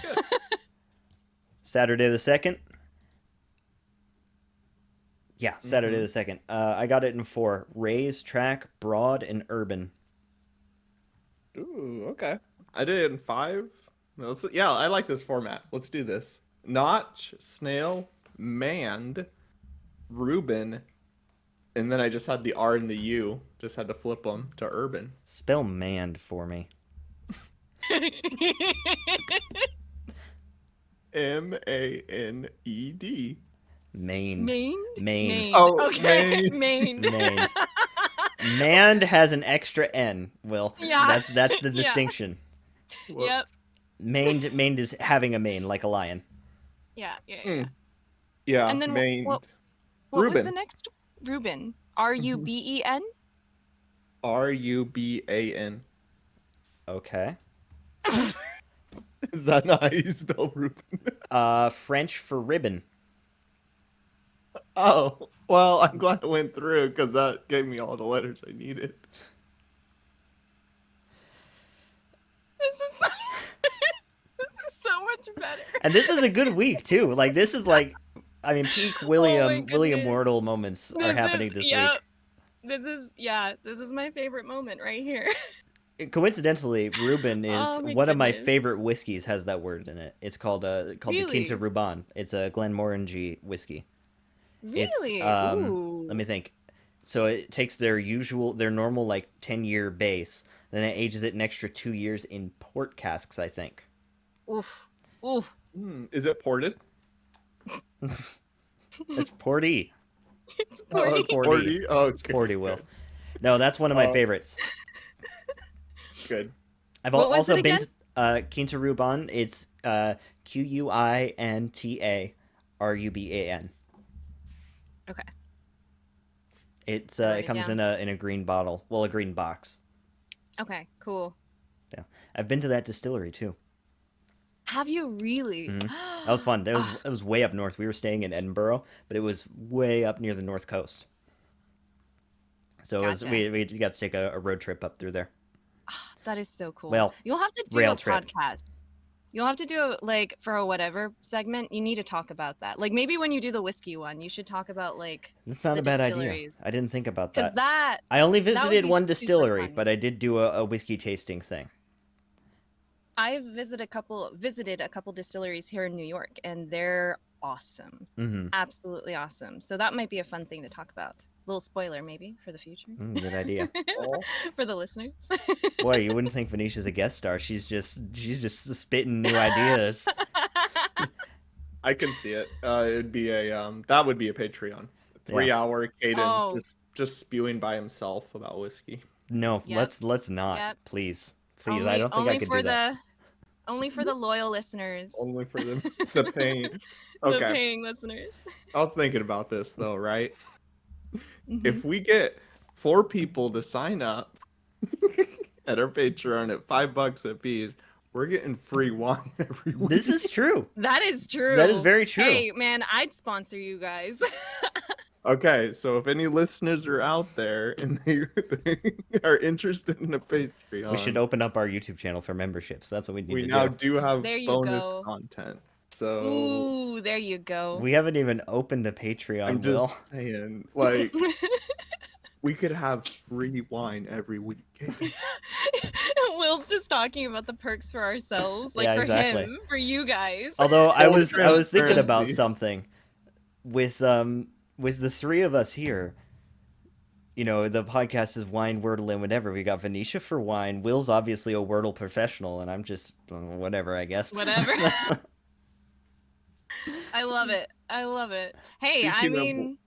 Saturday the 2nd. Yeah, Saturday the 2nd. I got it in 4. Raise, track, broad, and urban. Ooh, okay. I did it in 5. Yeah, I like this format. Let's do this. Notch, snail, mand, Ruben, and then I just had the R and the U. Just had to flip them to urban. Spell mand for me. MANED. Main. Main? Main. Oh, Okay. Main. Main. Main. Mand has an extra N, Will. Yeah. That's the Yeah. distinction. Yep. Maned is having a mane, like a lion. Yeah, yeah, Mm. yeah. Yeah, And then Main. what was Ruben. the next? Ruben. RUBEN? RUBAN. Okay. Is that not how you spell Ruben? French for ribbon. Oh, well, I'm glad it went through because that gave me all the letters I needed. This is so, this is so much better. And this is a good week too. Like this is like, I mean, peak William goodness. Wordle moments are happening this yep. This is my favorite moment right here. week. Coincidentally, Reuben is Oh my one of my goodness. favorite whiskeys. Has that word in it? It's called the Really? Quinta Ruban. It's a Glenmorangie whiskey. Really? Ooh. Let me think. So it takes their normal like 10-year base, then it ages it an extra 2 years in port casks, I think. Oof. Oof. Is it ported? It's Porty. It's Oh, Porty. it's Porty. Oh, It's Porty, Will. No, that's one of my Oh. favorites. Good. I've What was also it been again? to Quinta Ruban. It's QUINTA RUBAN. Okay. It Write it comes down. in a green bottle. Well, a green box. Okay, cool. Yeah, I've been to that distillery too. Have you really? That was fun. Ah, It was way up north. We were staying in Edinburgh, but it was way up near the north coast. So it was, gotcha. we got to take a road trip up through there. That is so cool. Well, You'll have to do rail a trip. podcast. You'll have to do like for a whatever segment. You need to talk about that. Like maybe when you do the whiskey one, you should talk about like That's not the a bad idea. distilleries. I didn't think about Because that. I only that would visited be one super distillery, fun. but I did do a whiskey tasting thing. I've visited a couple distilleries here in New York, and they're awesome. Mm-hmm. Absolutely awesome. So that might be a fun thing to talk about. Little spoiler maybe for the future. Good idea. For the listeners. Boy, you wouldn't think Venetia's a guest star. She's just spitting new ideas. I can see it. It'd be that would be a Patreon. 3-hour Caden Oh. just spewing by himself about whiskey. No, Yep. let's not. Yep. Please. Only, I don't think I could do that. Only for the loyal listeners. Only for the paying. The Okay. paying listeners. I was thinking about this though, right? Mhm. If we get 4 people to sign up at our Patreon at $5 a piece, we're getting free wine every week. This is true. That is true. That is very true. Hey, man, I'd sponsor you guys. Okay, so if any listeners are out there and they are interested in a Patreon, We should open up our YouTube channel for memberships. That's what we need we to now do. do have There you bonus go. content. So Ooh, there you go. We haven't even opened a Patreon, I'm Will. just saying, like, we could have free wine every week. Will's just talking about the perks for ourselves, like Yeah, for exactly. him, for you guys. Although I Full was thinking about transparency. something with the 3 of us here. You know, the podcast is wine, Wordle, and whatever. We got Venetia for wine. Will's obviously a Wordle professional, and I'm just whatever, I guess. Whatever. I love it. I love it. Hey, I Speaking of- mean,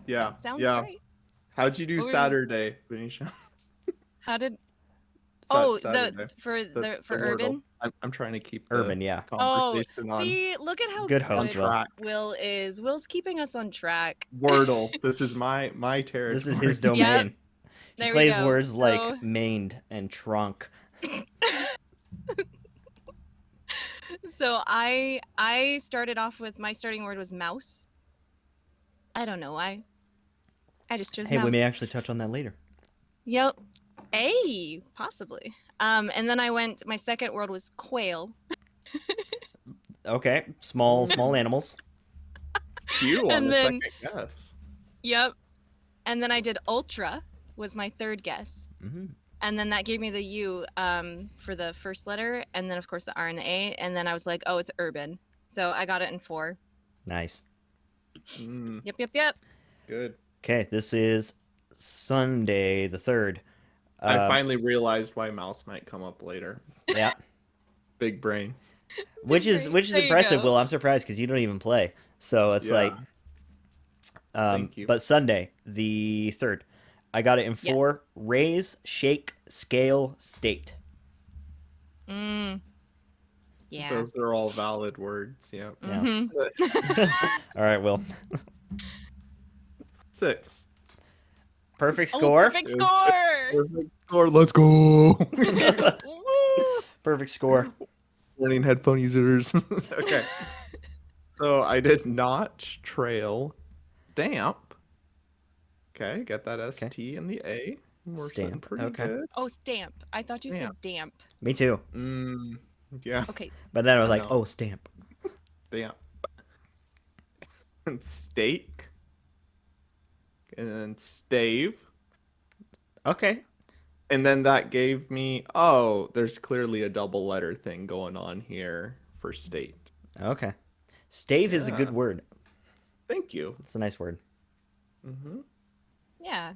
Yeah. sounds yeah. great. How'd you do What were you- Saturday, Venetia? How did? Sa- Oh, Saturday. for The Urban. Wordle. I'm trying to keep the Urban, yeah. Oh, conversation on see, look at how Good host, Will. track. Will is. Will's keeping us on track. Wordle. This is my territory. This is his domain. There He we plays go. words So- like maned and trunk. So I started off with my starting word was mouse. I don't know why. I just chose Hey, mouse. we may actually touch on that later. Yep. A possibly. And then I went. My second word was quail. Okay, small animals. You on And the then- second guess. Yep. And then I did ultra was my third guess. Hmm. And then that gave me the U for the first letter, and then of course the R and the A, and then I was like, oh, it's urban. So I got it in 4. Nice. Yep. Good. Okay, this is Sunday the 3rd. I finally realized why mouse might come up later. Yeah, Big brain. which is There you impressive, go. Will. I'm surprised because you don't even play. So it's Yeah. like, Thank you. but Sunday the 3rd, I got it in 4: raise, shake, scale, state. Yeah. Those are all valid words. Yeah. Yeah. Mhm. All right, Will. 6. Perfect Oh, score. perfect score. Perfect score. Let's go. Woo. Perfect score. Warning, headphone users. Okay. So I did notch, trail, stamp. Okay, get that ST and the A. We're sitting Stamp, pretty okay. good. Oh, stamp. I thought you said damp. Me too. Yeah, Okay. But then I was like, No. oh, stamp. stamp. And stake. And then stave. Okay. And then that gave me, oh, there's clearly a double letter thing going on here for state. Okay. Stave is a good Yeah. word. Thank you. It's a nice word. Hmm Yeah.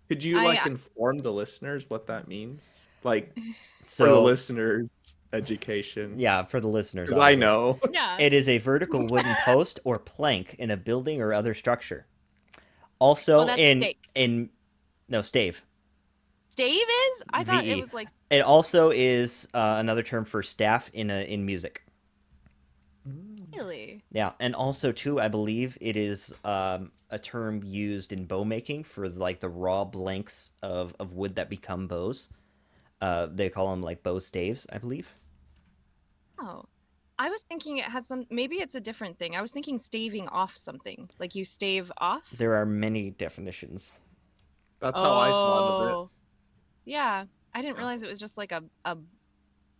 Could you I- inform the listeners what that means? Like for the So, listeners' education. yeah, for the listeners. Because I obviously. know. Yeah. It is a vertical wooden post or plank in a building or other structure. Also Oh, that's stake. stave. Stave is? I thought VE. it was like It also is another term for staff in music. Really? Yeah, and also too, I believe it is a term used in bow making for like the raw blanks of wood that become bows. They call them like bow staves, I believe. Oh. I was thinking it had some, maybe it's a different thing. I was thinking staving off something. Like you stave off? There are many definitions. That's how I thought of it. Oh. Yeah. I didn't realize it was just like a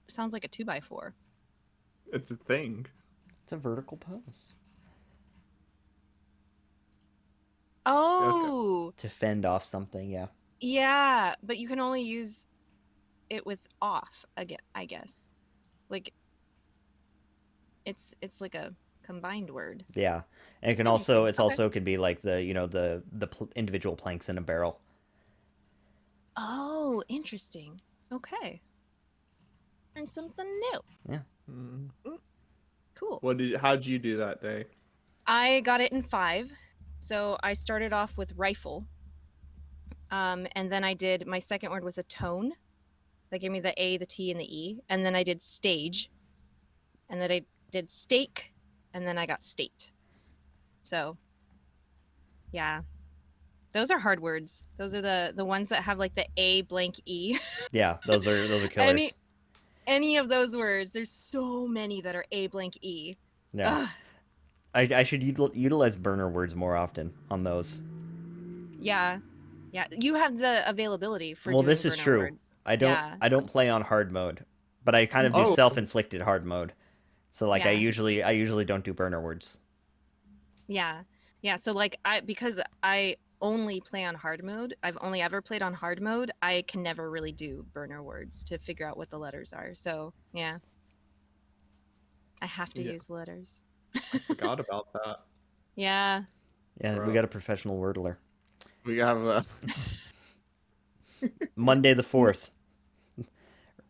sounds like a 2x4. It's a thing. It's a vertical pose Okay. Oh. to fend off something. Yeah. Yeah, but you can only use it with off again, I guess. Like it's like a combined word. Yeah, and it can Interesting. also it's Okay. also could be like the individual planks in a barrel. Oh, interesting. Okay. Learn something new. Yeah. Mhm. Cool. How'd you do that day? I got it in 5. So I started off with rifle. And then I did my second word was a tone. That gave me the A, the T, and the E. And then I did stage. And then I did stake. And then I got state. So yeah. Those are hard words. Those are the ones that have like the A blank E. Yeah, those are killers. Any of those words. There's so many that are A blank E. Yeah. Ugh. I should utilize burner words more often on those. Yeah. Yeah. You have the availability for Well, doing this is burner true. words. I don't Yeah. I don't play on hard mode, but I kind of do Oh. self-inflicted hard mode. So like I Yeah. usually don't do burner words. Yeah. Yeah. So like because I only play on hard mode, I've only ever played on hard mode, I can never really do burner words to figure out what the letters are. So yeah. I have to Yeah. use letters. I forgot about that. Yeah. Yeah, we Bro. got a professional wordler. We have a Monday the 4th.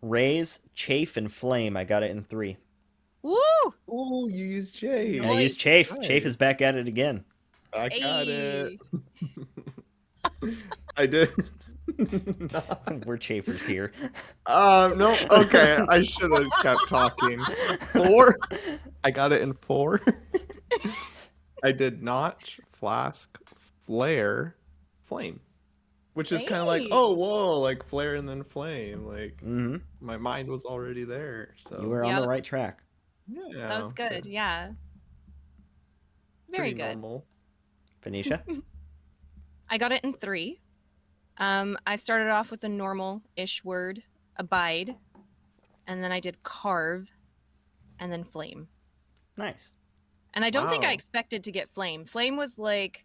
Raise, chafe, and flame. I got it in 3. Woo! Ooh, you used J. And I used chafe. Nice. Chafe is back at it again. I got it. Hey. I did. We're chafers here. No. Okay, I should have kept talking. 4. I got it in 4. I did notch, flask, flare, flame, which is kind of like, Hey. oh, whoa, like flare and then flame. Like Mm-hmm. my mind was already there. So You were on the Yep. right track. yeah, That was so good. Yeah. Very pretty good. normal. Phoenicia? I got it in 3. I started off with a normal-ish word, abide, and then I did carve, and then flame. Nice. And I don't think I Wow. expected to get flame. Flame was like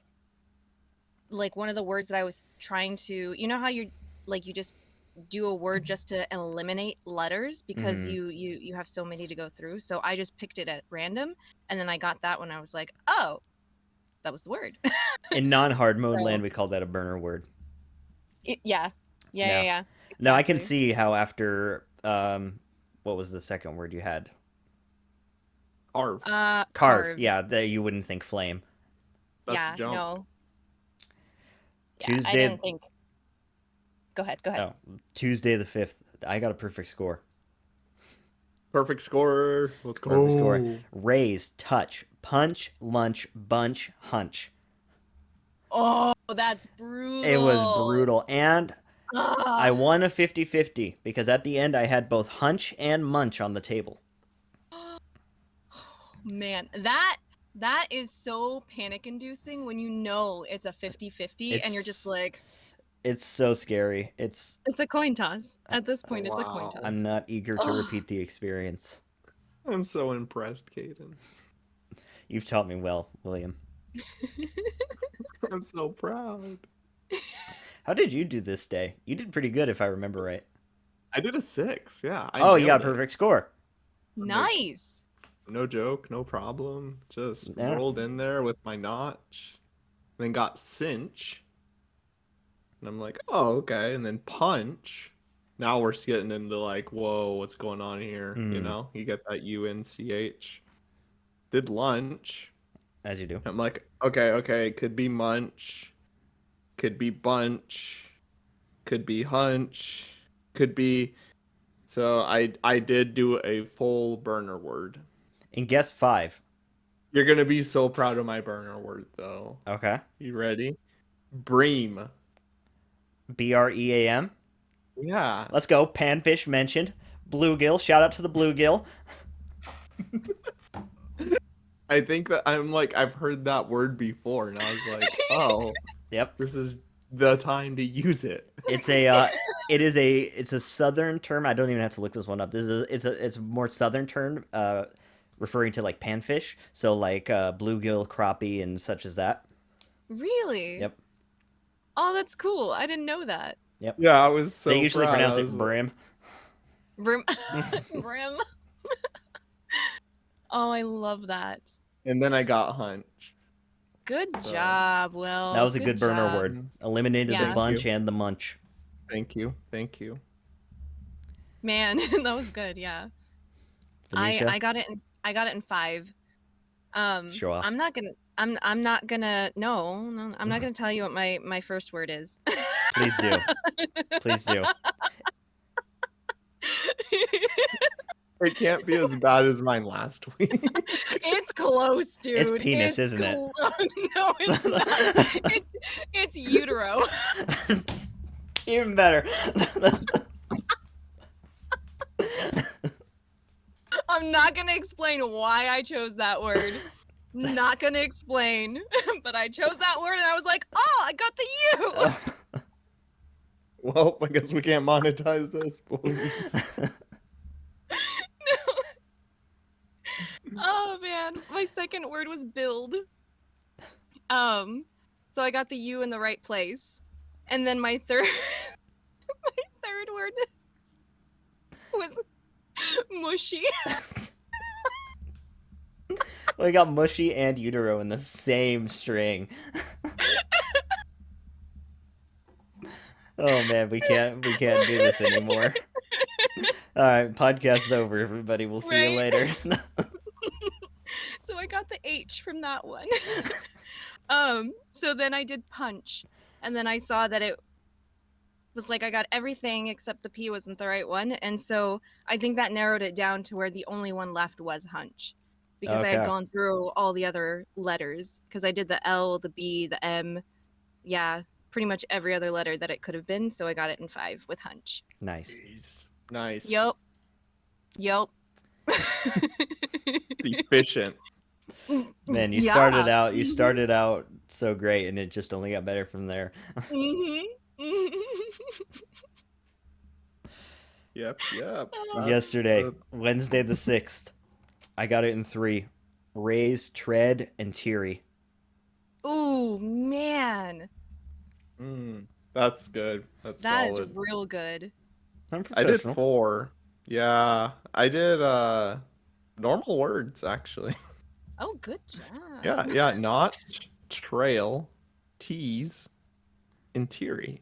one of the words that I was trying to, you know how you just do a word just to eliminate letters because Mhm. you have so many to go through. So I just picked it at random, and then I got that one. I was like, oh, that was the word. In non-hard mode So- land, we call that a burner word. Yeah. No, I can Exactly. see how after what was the second word you had? Carve. Carve. Yeah, that you wouldn't think flame. That's Yeah, a jump. no. Yeah, I Tuesday. didn't think. Go ahead. Oh, Tuesday the 5th. I got a perfect score. Perfect score. Let's go. Perfect score. Raise, touch, punch, lunch, bunch, hunch. Oh, that's brutal. It was brutal. And I Ah. won a 50-50 because at the end I had both hunch and munch on the table. Man, that is so panic inducing when you know it's a 50-50 and you're just like, It's so scary. it's a coin toss. At this point, it's a coin Wow. toss. I'm not eager to Ugh. repeat the experience. I'm so impressed, Caden. You've taught me well, William. I'm so proud. How did you do this day? You did pretty good if I remember right. I did a 6. Yeah. I Oh, you got nailed a it. perfect score. Nice. No joke, no problem. Just Yeah. rolled in there with my notch, then got cinch, and I'm like, oh, okay. And then punch. Now we're getting into like, whoa, what's going on here? You Mm. know, you get that UNCH. Did lunch. As you do. I'm like, okay, could be munch, could be bunch, could be hunch, could be. So I did do a full burner word. And guess 5. You're gonna be so proud of my burner word, though. Okay. You ready? Bream. BREAM. Yeah. Let's go. Panfish mentioned. Bluegill. Shout out to the bluegill. I think that I've heard that word before, and I was like, oh, Yep. this is the time to use it. It's a southern term. I don't even have to look this one up. It's a more southern term, referring to like panfish. So like bluegill, crappie, and such as that. Really? Yep. Oh, that's cool. I didn't know that. Yep. Yeah, I was so They usually proud. pronounce I it was like- brim. Brim. Brim. Oh, I love that. And then I got hunch. Good So- job, Will. That was a good burner job. word. Eliminated Yeah. the bunch Thank you. and the munch. Thank you. Thank you. Man, that was good. Yeah. Venetia? I got it in 5. Show off. I'm not gonna I'm not gonna no, I'm not gonna tell you what my first word is. Please do. Please do. It can't be as bad as mine last week. It's close, dude. It's penis, isn't it? No, it's not. It's utero. Even better. I'm not gonna explain why I chose that word. Not gonna explain, but I chose that word and I was like, oh, I got the U. Well, I guess we can't monetize this, boys. Oh man, my second word was build. So I got the U in the right place, and then my third word was mushy. We got mushy and utero in the same string. Oh man, we can't do this anymore. All right, podcast's over, everybody. We'll see you Right? later. So I got the H from that one. So then I did punch, and then I saw that it was like I got everything except the P wasn't the right one, and so I think that narrowed it down to where the only one left was hunch, because I had Okay. gone through all the other letters, because I did the L, the B, the M, yeah, pretty much every other letter that it could have been, so I got it in 5 with hunch. Nice. Jeez. Nice. Yup. Efficient. Man, you Yeah. started out so great, and it just only got better from there. Mhm. Yep. Yesterday, the- Wednesday the 6th, I got it in 3: raise, tread, and teary. Ooh, man. That's good. That's That is solid. real good. I'm I did professional. 4. Yeah, I did normal words actually. Oh, good job. Yeah, notch, trail, tease, and teary.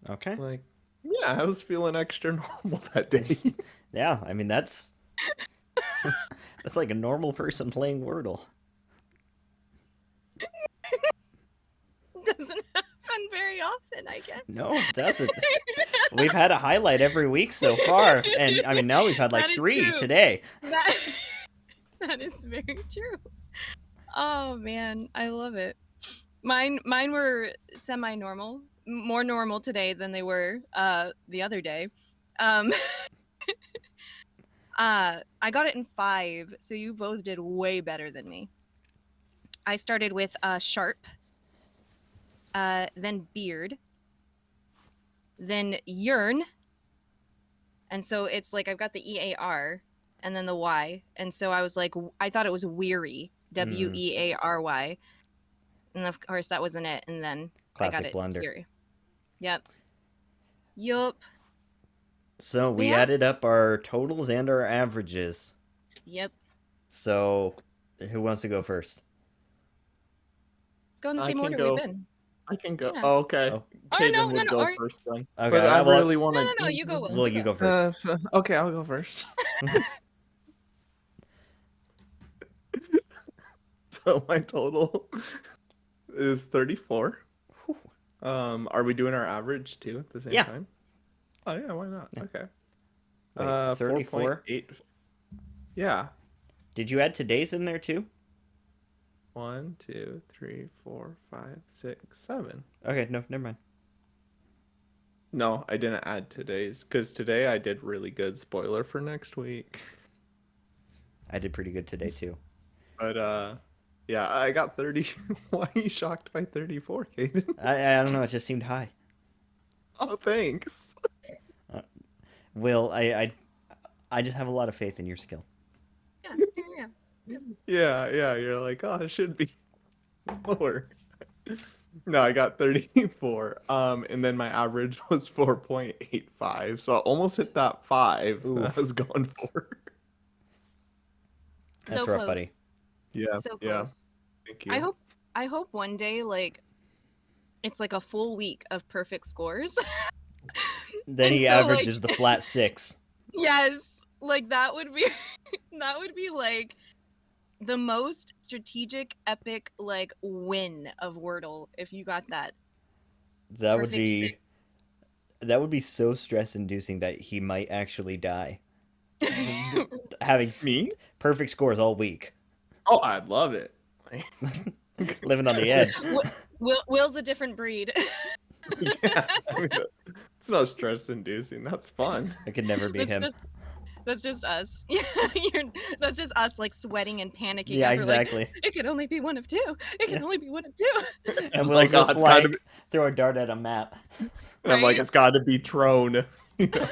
Okay. Like, yeah, I was feeling extra normal that day. Yeah, I mean that's that's like a normal person playing Wordle. Doesn't happen very often, I guess. No, it doesn't. We've had a highlight every week so far, and I mean now we've had like That is 3 true. today. That is very true. Oh man, I love it. Mine were semi-normal, more normal today than they were the other day. I got it in 5, so you both did way better than me. I started with sharp, then beard, then yearn, and so it's like I've got the EAR and then the Y, and so I was like, I thought it was weary, WEARY, and of course that wasn't it, and then I got Classic it blunder. here. Yup. So we Yeah. added up our totals and our averages. Yep. So who wants to go first? Let's go in the I same can order go. we've been. I can go. Yeah. Oh, okay. Oh. Kaden no, would no, go or- first then. Okay, But I well- really want to. No, you go, Will. Well, you go first. Okay, I'll go first. So my total is 34. Whew. Are we doing our average too at the same Yeah. time? Oh yeah, why not? Yeah. Okay. Wait, 34? 4.8. Yeah. Did you add today's in there too? 1, 2, 3, 4, 5, 6, 7. Okay, no, never mind. No, I didn't add today's because today I did really good. Spoiler for next week. I did pretty good today too. But yeah, I got 30. Why are you shocked by 34, Caden? I don't know. It just seemed high. Oh, thanks. Will, I just have a lot of faith in your skill. Yeah. Yeah, you're like, oh, it should be lower. No, I got 34. And then my average was 4.85. So I almost hit that 5 Ooh. that I was going for. That's So rough, close. buddy. Yeah. So Yeah. close. Thank you. I hope one day like it's like a full week of perfect scores. Then And he so, averages the flat 6. Yes, like that would be that would be like the most strategic epic like win of Wordle if you got that. That would Perfect be six. that would be so stress-inducing that he might actually die. Having Me? perfect scores all week, Oh, I'd love it. living on the edge. Will's a different breed. Yeah. I mean, it's not stress inducing. That's fun. I could never beat him. That's just us. Yeah, that's just us like sweating and panicking. Yeah, as we're like, exactly. it could only be one of two. It can Yeah. only be one of two. And I'm Will's like, oh, just it's gotta like be, throw a dart at a map. and I'm like, Right? it's got to be Trone. You know?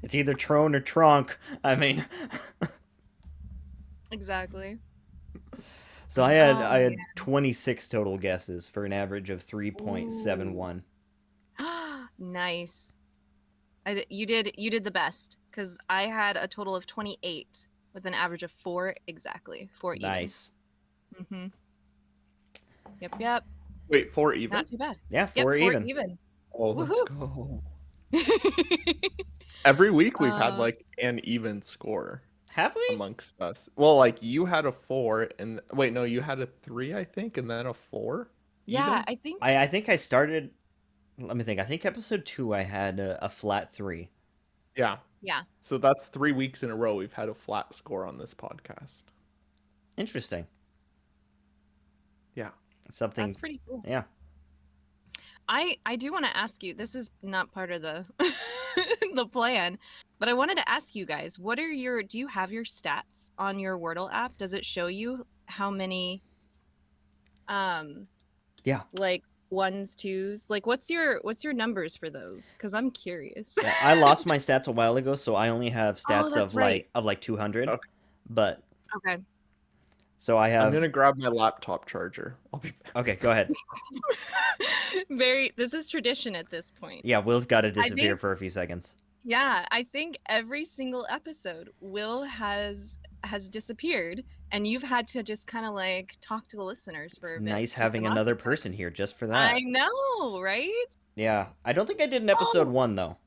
It's either Trone or Trunk. I mean, Exactly. so I Oh, had man. 26 total guesses for an average of 3.71. Nice. You did the best because I had a total of 28 with an average of 4 exactly. 4 even. Nice. Mm-hmm. Yep. Wait, 4 even? Not too bad. Yeah, Yep, 4 even. even. Oh, let's Woohoo. go. Every week we've had Uh, like an even score Have we? amongst us. Well, like you had a 4 and wait, no, you had a 3, I think, and then a 4. yeah, Even? I think I think I started. Let me think. I think episode 2 I had a flat 3. Yeah. yeah. So that's 3 weeks in a row we've had a flat score on this podcast. Interesting. Yeah. Something. That's pretty cool. Yeah. I do want to ask you. This is not part of the the plan, but I wanted to ask you guys, do you have your stats on your Wordle app? Does it show you how many Yeah. like ones, twos? Like what's your numbers for those? Cuz I'm curious. Yeah, I lost my stats a while ago, so I only have stats that's right. of like 200. Okay. But Okay. so I I'm have. going to grab my laptop charger. I'll be back. Okay, go ahead. This is tradition at this point. Yeah, Will's got to disappear think- for a few seconds. Yeah, I think every single episode Will has disappeared and you've had to just kind of like talk to the listeners for It's a bit. nice to keep having them another occupied. person here just for that. I know, right? Yeah, I don't think I did an episode 1 though,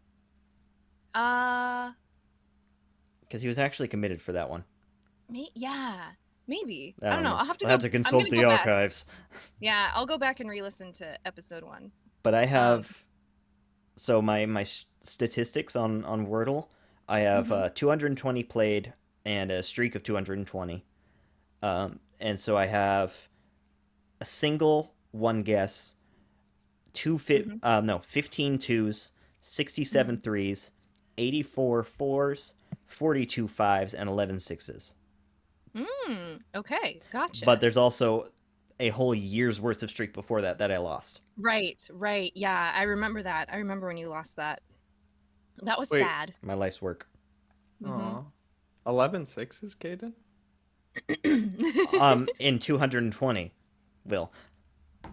Uh because he was actually committed for that one. yeah, maybe. I don't know. know. I'll have to I'll go, have to I'm consult gonna the go back. archives. Yeah, I'll go back and re-listen to episode 1. But I have. So my statistics on Wordle, I have 220 played and a streak of 220. And so I have a single 1 guess, 15 twos, 67 threes, 84 fours, 42 fives, and 11 sixes. Okay, gotcha. But there's also a whole year's worth of streak before that I lost. Right. Yeah, I remember that. I remember when you lost that. That was Wait. sad. My life's work. Aw. 11 sixes, Caden? In 220, Will.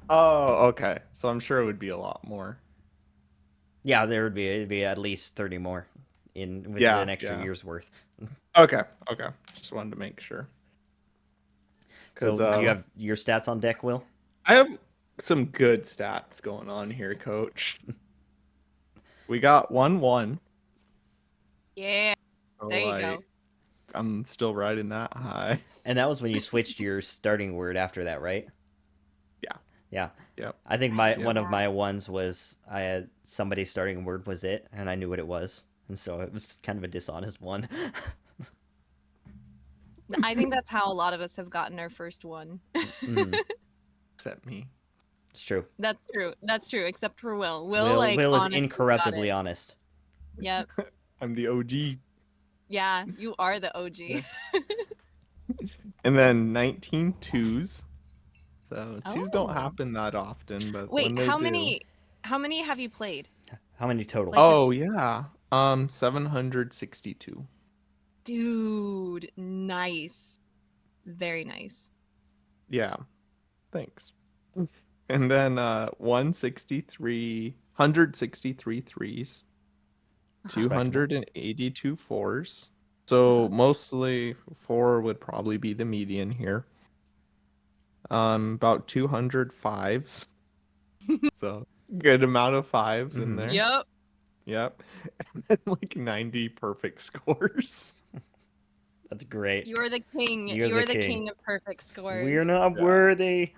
Oh, okay. So I'm sure it would be a lot more. Yeah, it'd be at least 30 more with Yeah, an extra yeah. year's worth. Okay. Just wanted to make sure. So 'Cause, do you have your stats on deck, Will? I have some good stats going on here, Coach. We got 1-1. Yeah, So, there you like, go. I'm still riding that high. And that was when you switched your starting word after that, right? Yeah. Yeah. Yep. I think Yeah. one of my ones was I had somebody's starting word was it, and I knew what it was. And so it was kind of a dishonest one. I think that's how a lot of us have gotten our first one. Mm, Except me. it's true. That's true. That's true. Except for Will. Will like Will is honestly got incorruptibly it. honest. Yep. I'm the OG. Yeah, you are the OG. Yeah. And then 19 twos. So twos don't Oh. happen that often, but Wait, when they do. how many have you played? How many total? Like Oh yeah. 762. dude, nice. Very nice. Yeah. Thanks. And then 163 threes, Respectable. 282 fours. So mostly four would probably be the median here. About 200 fives. So good amount of 5s in Mhm. there. Yep. Yep. And then like 90 perfect scores. That's great. You're the king. You're You're the the king. king of perfect scores. We're not Yeah. worthy.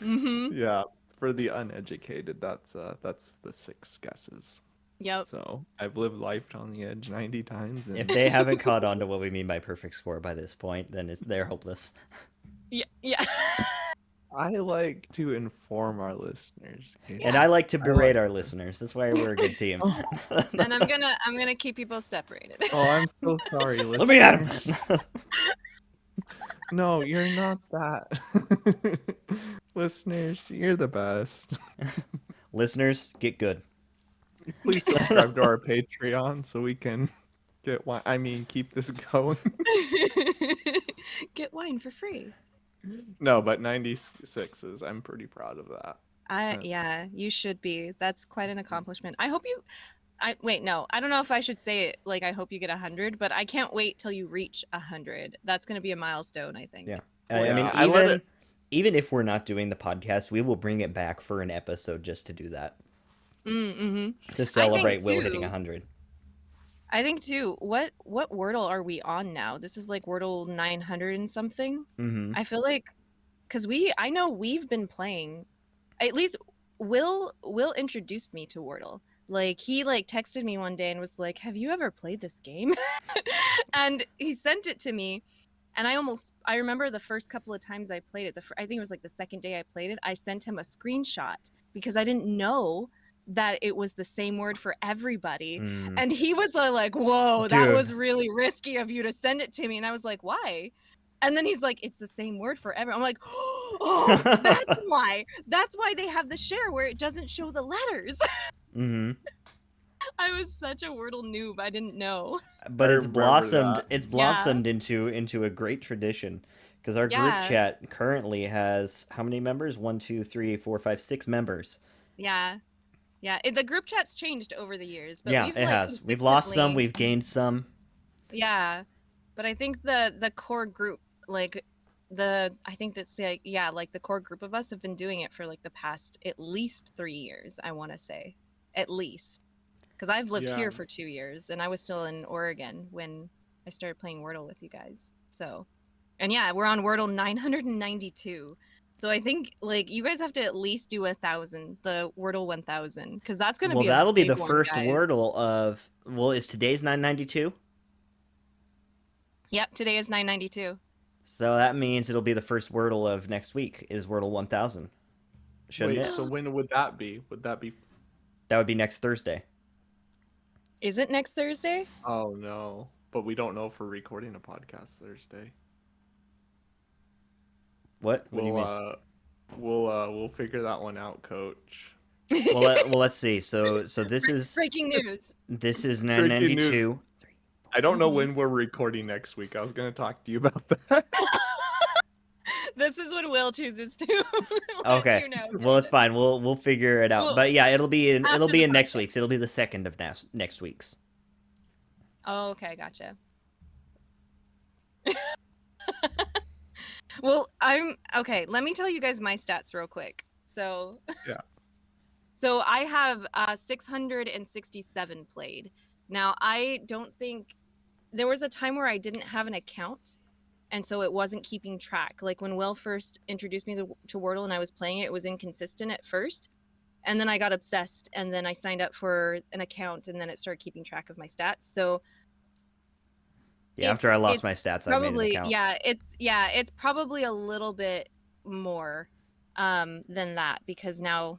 Mm-hmm. Yeah. For the uneducated, that's the 6 guesses. Yep. So I've lived life on the edge 90 times. And If they haven't caught on to what we mean by perfect score by this point, then they're hopeless. Yeah. Yeah. I like to inform our listeners. Okay? And I like to I berate like our to. listeners. That's why we're a good team. Oh, And I'm gonna keep you both separated. oh, I'm so sorry, Let me at him. listeners. No, you're not that. Listeners, you're the best. Listeners, get good. Please subscribe to our Patreon so we can keep this going. Get wine for free. No, but 96s, I'm pretty proud of that. Yeah, you should be. That's quite an accomplishment. I hope you wait, no. I don't know if I should say it like I hope you get 100, but I can't wait till you reach 100. That's going to be a milestone, I think. Yeah. Well, I mean, yeah, I let it. even if we're not doing the podcast, we will bring it back for an episode just to do that. Mm-hmm. To celebrate Will too- hitting 100. I think too. What Wordle are we on now? This is like Wordle 900 and something. Mm-hmm. I feel like because I know we've been playing. At least Will introduced me to Wordle. Like he like texted me one day and was like, "Have you ever played this game?" And he sent it to me, and I remember the first couple of times I played it. I think it was like the second day I played it. I sent him a screenshot because I didn't know that it was the same word for everybody. Mm. And he was like, "Whoa, that Dude. was really risky of you to send it to me." And I was like, "Why?" And then he's like, "It's the same word for everyone." I'm like, "Oh, that's why. That's why they have the share where it doesn't show the letters." Mm-hmm. I was such a Wordle noob. I didn't know. But I it's remember blossomed. that. It's blossomed into a great tradition because our group Yeah. chat currently has how many members? 1, 2, 3, 4, 5, 6 members. Yeah. Yeah. The group chat's changed over the years, but Yeah, we've it like has. We've lost some. consistently- We've gained some. Yeah. But I think the core group, like I think that's like, yeah, like the core group of us have been doing it for like the past at least 3 years, I want to say. At least. Because I've lived Yeah. here for 2 years and I was still in Oregon when I started playing Wordle with you guys. So, and yeah, we're on Wordle 992. So I think like you guys have to at least do 1,000, the Wordle 1,000, because that's gonna Well, be a that'll be big the one, first guys. Wordle of. Well, is today's 992? Yep, today is 992. So that means it'll be the first Wordle of next week. Is Wordle 1000? Shouldn't Wait, it? so when would that be? Would that be? That would be next Thursday. Is it next Thursday? Oh no, but we don't know if we're recording a podcast Thursday. What? What do you mean? We'll figure that one out, Coach. Well, let's see. So this is breaking news. this is Breaking 992. I don't know Mhm. when we're recording next week. I was gonna talk to you about that. This is when Will chooses to. let Okay. You know. Well, it's fine. We'll figure it out. Well, But yeah, it'll be in after the next podcast. week's. It'll be the second of next week's. Oh, okay, gotcha. Well, okay. Let me tell you guys my stats real quick. So Yeah. So I have 667 played. Now I don't think there was a time where I didn't have an account, and so it wasn't keeping track. Like when Will first introduced me to Wordle and I was playing it, it was inconsistent at first, and then I got obsessed, and then I signed up for an account, and then it started keeping track of my stats. So Yeah, after I lost it's my stats, I made an probably account. it's probably a little bit more than that, because now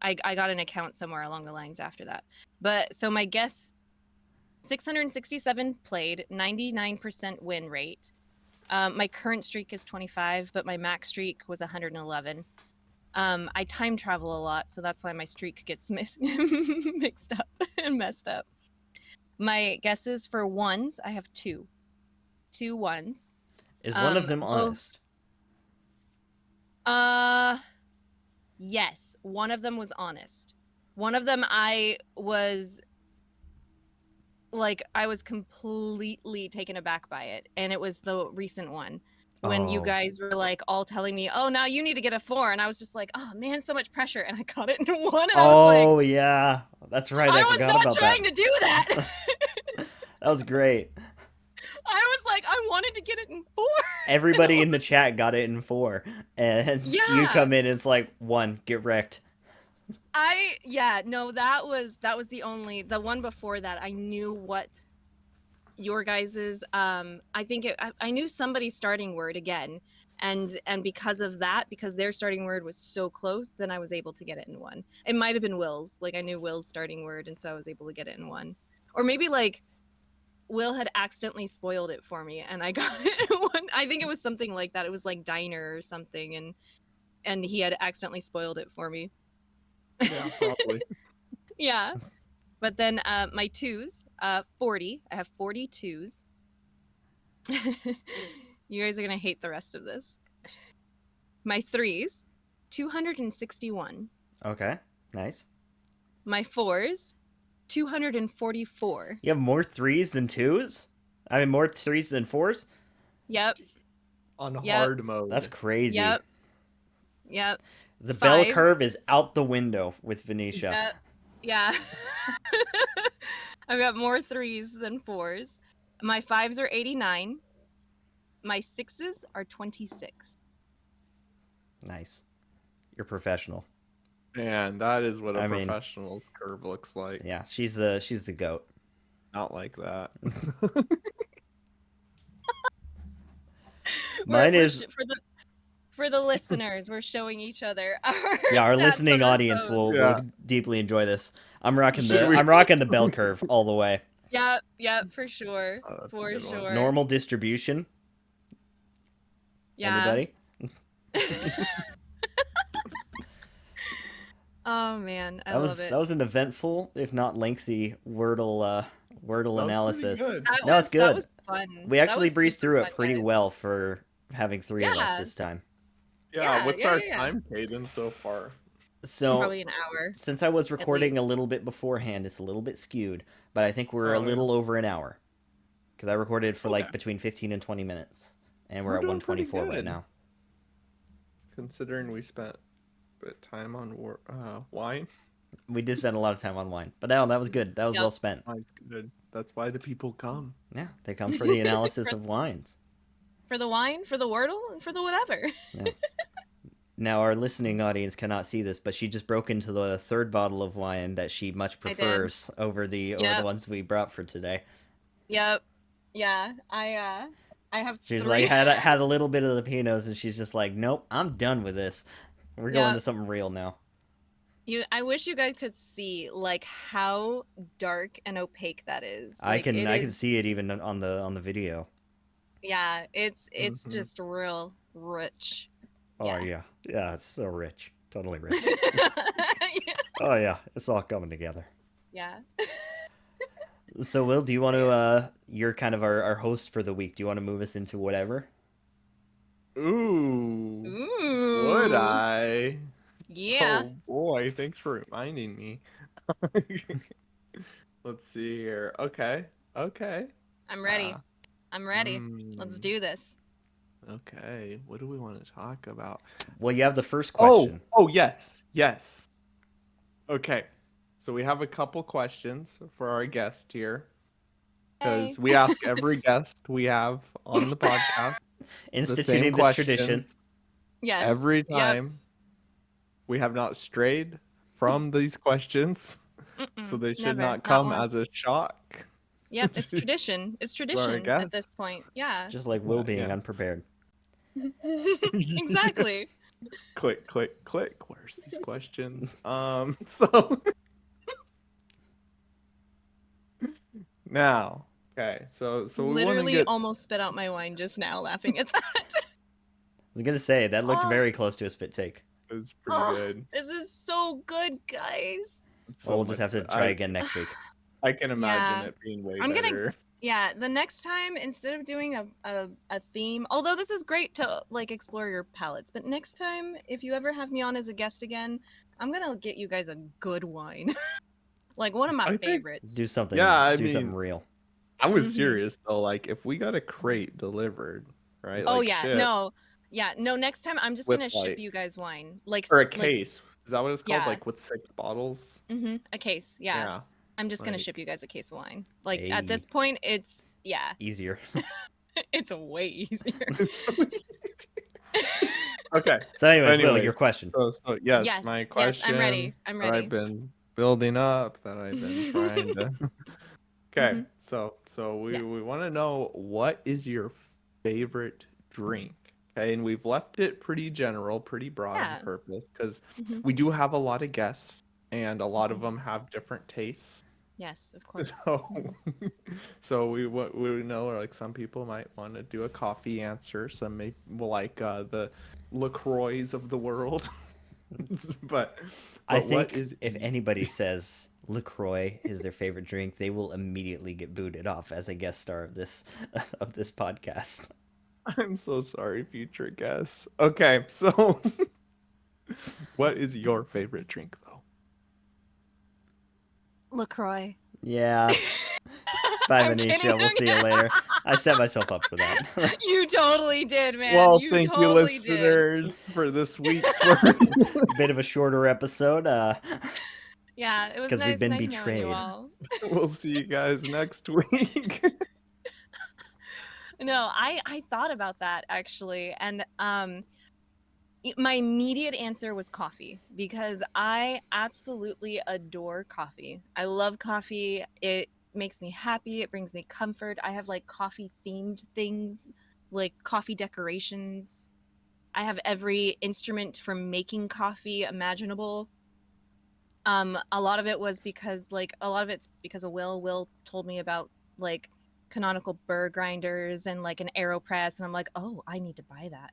I got an account somewhere along the lines after that. But so my guess, 667 played, 99% win rate. My current streak is 25, but my max streak was 111. I time travel a lot, so that's why my streak gets mixed up and messed up. My guesses for ones, I have two ones. Is one of them Both. honest? Yes, one of them was honest. One of them I was completely taken aback by it, and it was the recent one when you Oh. guys were like all telling me, "Oh, now you need to get a 4," and I was just like, "Oh man, so much pressure," and I got it in one, and I was like, Oh yeah, that's right. I "I was forgot not about trying that. to do that." That was great. I was like, I wanted to get it in 4. Everybody in the chat got it in 4, and you Yeah. come in, it's like 1, get wrecked. No, that was the one before that. I knew what your guys's I knew somebody's starting word again, and because of that, because their starting word was so close, then I was able to get it in 1. It might have been Will's, like I knew Will's starting word, and so I was able to get it in 1. Or maybe like Will had accidentally spoiled it for me and I got it in 1. I think it was something like that. It was like diner or something, and he had accidentally spoiled it for me. Yeah, probably. Yeah. But then my twos, 40. I have 42s. You guys are going to hate the rest of this. My threes, 261. Okay, nice. My fours, 244. You have more 3s than 2s? I mean, more 3s than 4s? Yep. On Yep. hard mode. That's crazy. Yep. The bell Fives. curve is out the window with Venetia. Yep. Yeah. I've got more threes than fours. My fives are 89. My sixes are 26. Nice. You're professional. Man, that is what a I mean- professional's curve looks like. Yeah, she's the goat. Not like that. Mine We're is for the listeners, we're showing each other our yeah. Our stats listening on our audience phones. will Yeah. deeply enjoy this. I'm rocking Should we- I'm rocking the bell curve all the way. Yep, for sure. Oh, that's a For good one. sure. Normal distribution. Yeah. Anybody? Oh man, I That love was it. that was an eventful, if not lengthy, Wordle was analysis. pretty good. No, it's good. That was fun. We actually That was breezed super through it fun, pretty guys. well for having 3 of us Yeah. this time. Yeah, what's our yeah. time cadence so far? So Probably an hour. since I was recording a little bit beforehand, it's a little bit skewed, but I think we're a Oh, yeah. little over an hour. Because I recorded for like Okay. between 15 and 20 minutes. And we're We're at doing pretty 124 right good. now. Considering we spent a bit of time on wine. We did spend a lot of time on wine. But no, that was good. That was Yep. well spent. Wine's good. That's why the people come. Yeah, they come for the analysis of wines. For the wine, for the Wordle, and for the whatever. Yeah. Now, our listening audience cannot see this, but she just broke into the 3rd bottle of wine that she much I did. prefers over the Yep. ones we brought for today. Yep. Yeah. I have She's 3. like had a little bit of the Pinots, and she's just like, nope, I'm done with this. We're going Yeah. to something real now. I wish you guys could see like how dark and opaque that is. I Like, can it can is- see it even on the video. Yeah, it's Mhm. just real rich. Oh Yeah. yeah, it's so rich, totally rich. Yeah. Oh yeah, it's all coming together. Yeah. So Will, do you want to? You're kind of our host for the week. Do you want to move us into whatever? Ooh. Ooh. Would I? Yeah. Oh boy, thanks for reminding me. Let's see here. Okay. I'm ready. Ah, I'm ready. Let's mm, do this. Okay. What do we want to talk about? Well, you have the first question. Oh, yes. Okay. So we have a couple questions for our guest here. Because Hey. we ask every guest we have on the podcast the Instituting same this tradition. questions Yes. every Yep. time. We have not strayed from these questions, so Mm-mm. they should Never. not come once. as a shock. Yep, it's tradition. It's tradition at this guests. point. Yeah. Just like Will being Yeah. unprepared. Exactly. Click, click, click. Where's these questions? So now, okay, so we want to Literally get. almost spit out my wine just now laughing at that. I was gonna say that looked Oh. very close to a spit take. It was pretty good. This is so good, guys. It's Well, so we'll just much have to good. try again next week. I can imagine Yeah. it being way I'm gonna better. Yeah, the next time, instead of doing a theme, although this is great to like explore your palates, but next time, if you ever have me on as a guest again, I'm gonna get you guys a good wine. Like one of my I think- favorites. Do something. Yeah, I do something mean, real. I was Mhm. serious though. Like, if we got a crate delivered, right? Oh Like, yeah, shit, no. Yeah, no, next time I'm just With, gonna ship like- you guys wine. Like or a like case. Is that what it's called? Yeah. Like with 6 bottles. a case. Yeah. I'm just gonna like- ship you guys a case of wine. Like Hey. at this point it's Easier. it's way easier. Okay. So, anyways, Will, Anyways, your question. So yes, Yes, my yes, question. I'm ready. I'm That ready. I've been building up. That I've been trying to. Okay, Mhm. so we Yeah. we want to know, what is your favorite drink? Okay, and we've left it pretty general, pretty broad Yeah. on purpose, because Mhm. we do have a lot of guests, and a lot of Mhm. them have different tastes. Yes, of course. So, so we know, like, some people might want to do a coffee answer. Some may like the LaCroix of the world. but I what think is if anybody says LaCroix is their favorite drink, they will immediately get booted off as a guest star of this podcast. I'm so sorry, future guests. Okay, so what is your favorite drink though? LaCroix. Yeah. Bye, I'm Venetia. kidding. We'll see you later. I set myself up for that. You totally did, man. Well, you thank you, totally did. listeners, for this week's Bit of a shorter episode. Yeah, it was 'Cause we've nice, been nice knowing betrayed. you all. We'll see you guys next week. No, I thought about that actually, and my immediate answer was coffee, because I absolutely adore coffee. I love coffee. It makes me happy. It brings me comfort. I have like coffee themed things, like coffee decorations. I have every instrument for making coffee imaginable. A lot of it was because it's because of Will told me about like canonical burr grinders and like an AeroPress, and I'm like, oh, I need to buy that.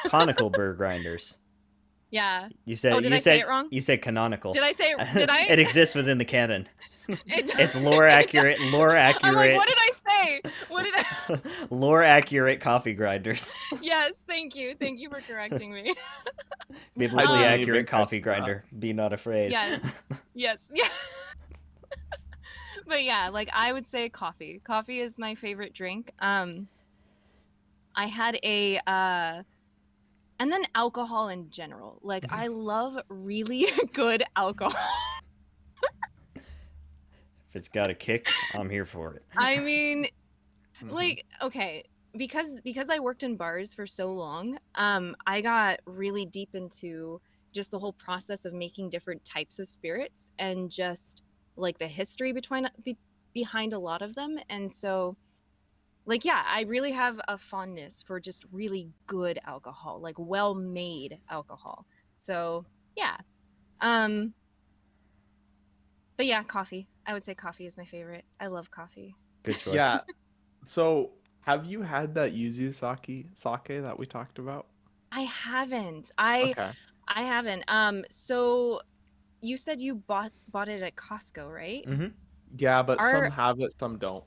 Conical burr grinders. Yeah. You said. Oh, did you I said, say it wrong? You said canonical. Did I say did I? It exists within the canon. It It's lore accurate. Lore accurate. I'm like, what did I say? What did I? Lore accurate coffee grinders. Yes, thank you for correcting me. Biblically didn't even accurate catch coffee that. grinder. Be not afraid. Yes. Yes, yeah. But yeah, like I would say coffee. Coffee is my favorite drink. I had a and then alcohol in general. Like I love really good alcohol. If it's got a kick, I'm here for it. I mean, Mhm. like okay, because I worked in bars for so long, I got really deep into just the whole process of making different types of spirits, and just like the history behind a lot of them. And so like yeah, I really have a fondness for just really good alcohol, like well made alcohol. So yeah. But yeah, coffee. I would say coffee is my favorite. I love coffee. Good choice. Yeah. So, have you had that yuzu sake that we talked about? I haven't. I Okay. haven't. So you said you bought it at Costco, right? Mm-hmm. Yeah, but Our- some have it, some don't.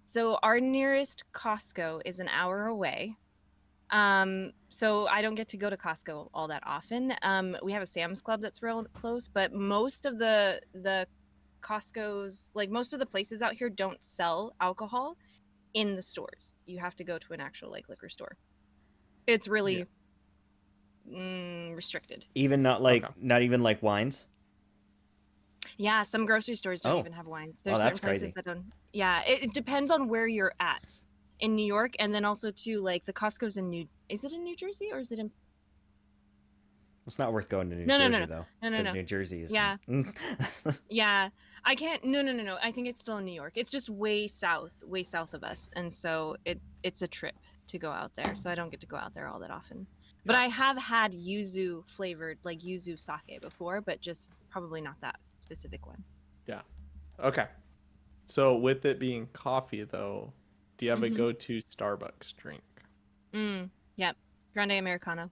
So our nearest Costco is an hour away. So I don't get to go to Costco all that often. We have a Sam's Club that's real close, but most of the Costco's, like most of the places out here, don't sell alcohol in the stores. You have to go to an actual like liquor store. It's really restricted. Even not like Okay. not even like wines. Yeah, some grocery stores don't Oh. even have wines. There's that's certain places crazy. that don't. Yeah, it depends on where you're at in New York, and then also too like the Costco's in New. Is it in New Jersey or is it in? It's not worth going to New No, no, Jersey no, though. no, no, Because no. New Jersey is. Yeah. Yeah, I can't. No. I think it's still in New York. It's just way south of us, and so it's a trip to go out there. So I don't get to go out there all that often. But Yeah. I have had yuzu flavored, like yuzu sake before, but just probably not that specific one. Yeah. Okay. So with it being coffee, though, do you have a Mhm. go-to Starbucks drink? Yep. Grande Americano.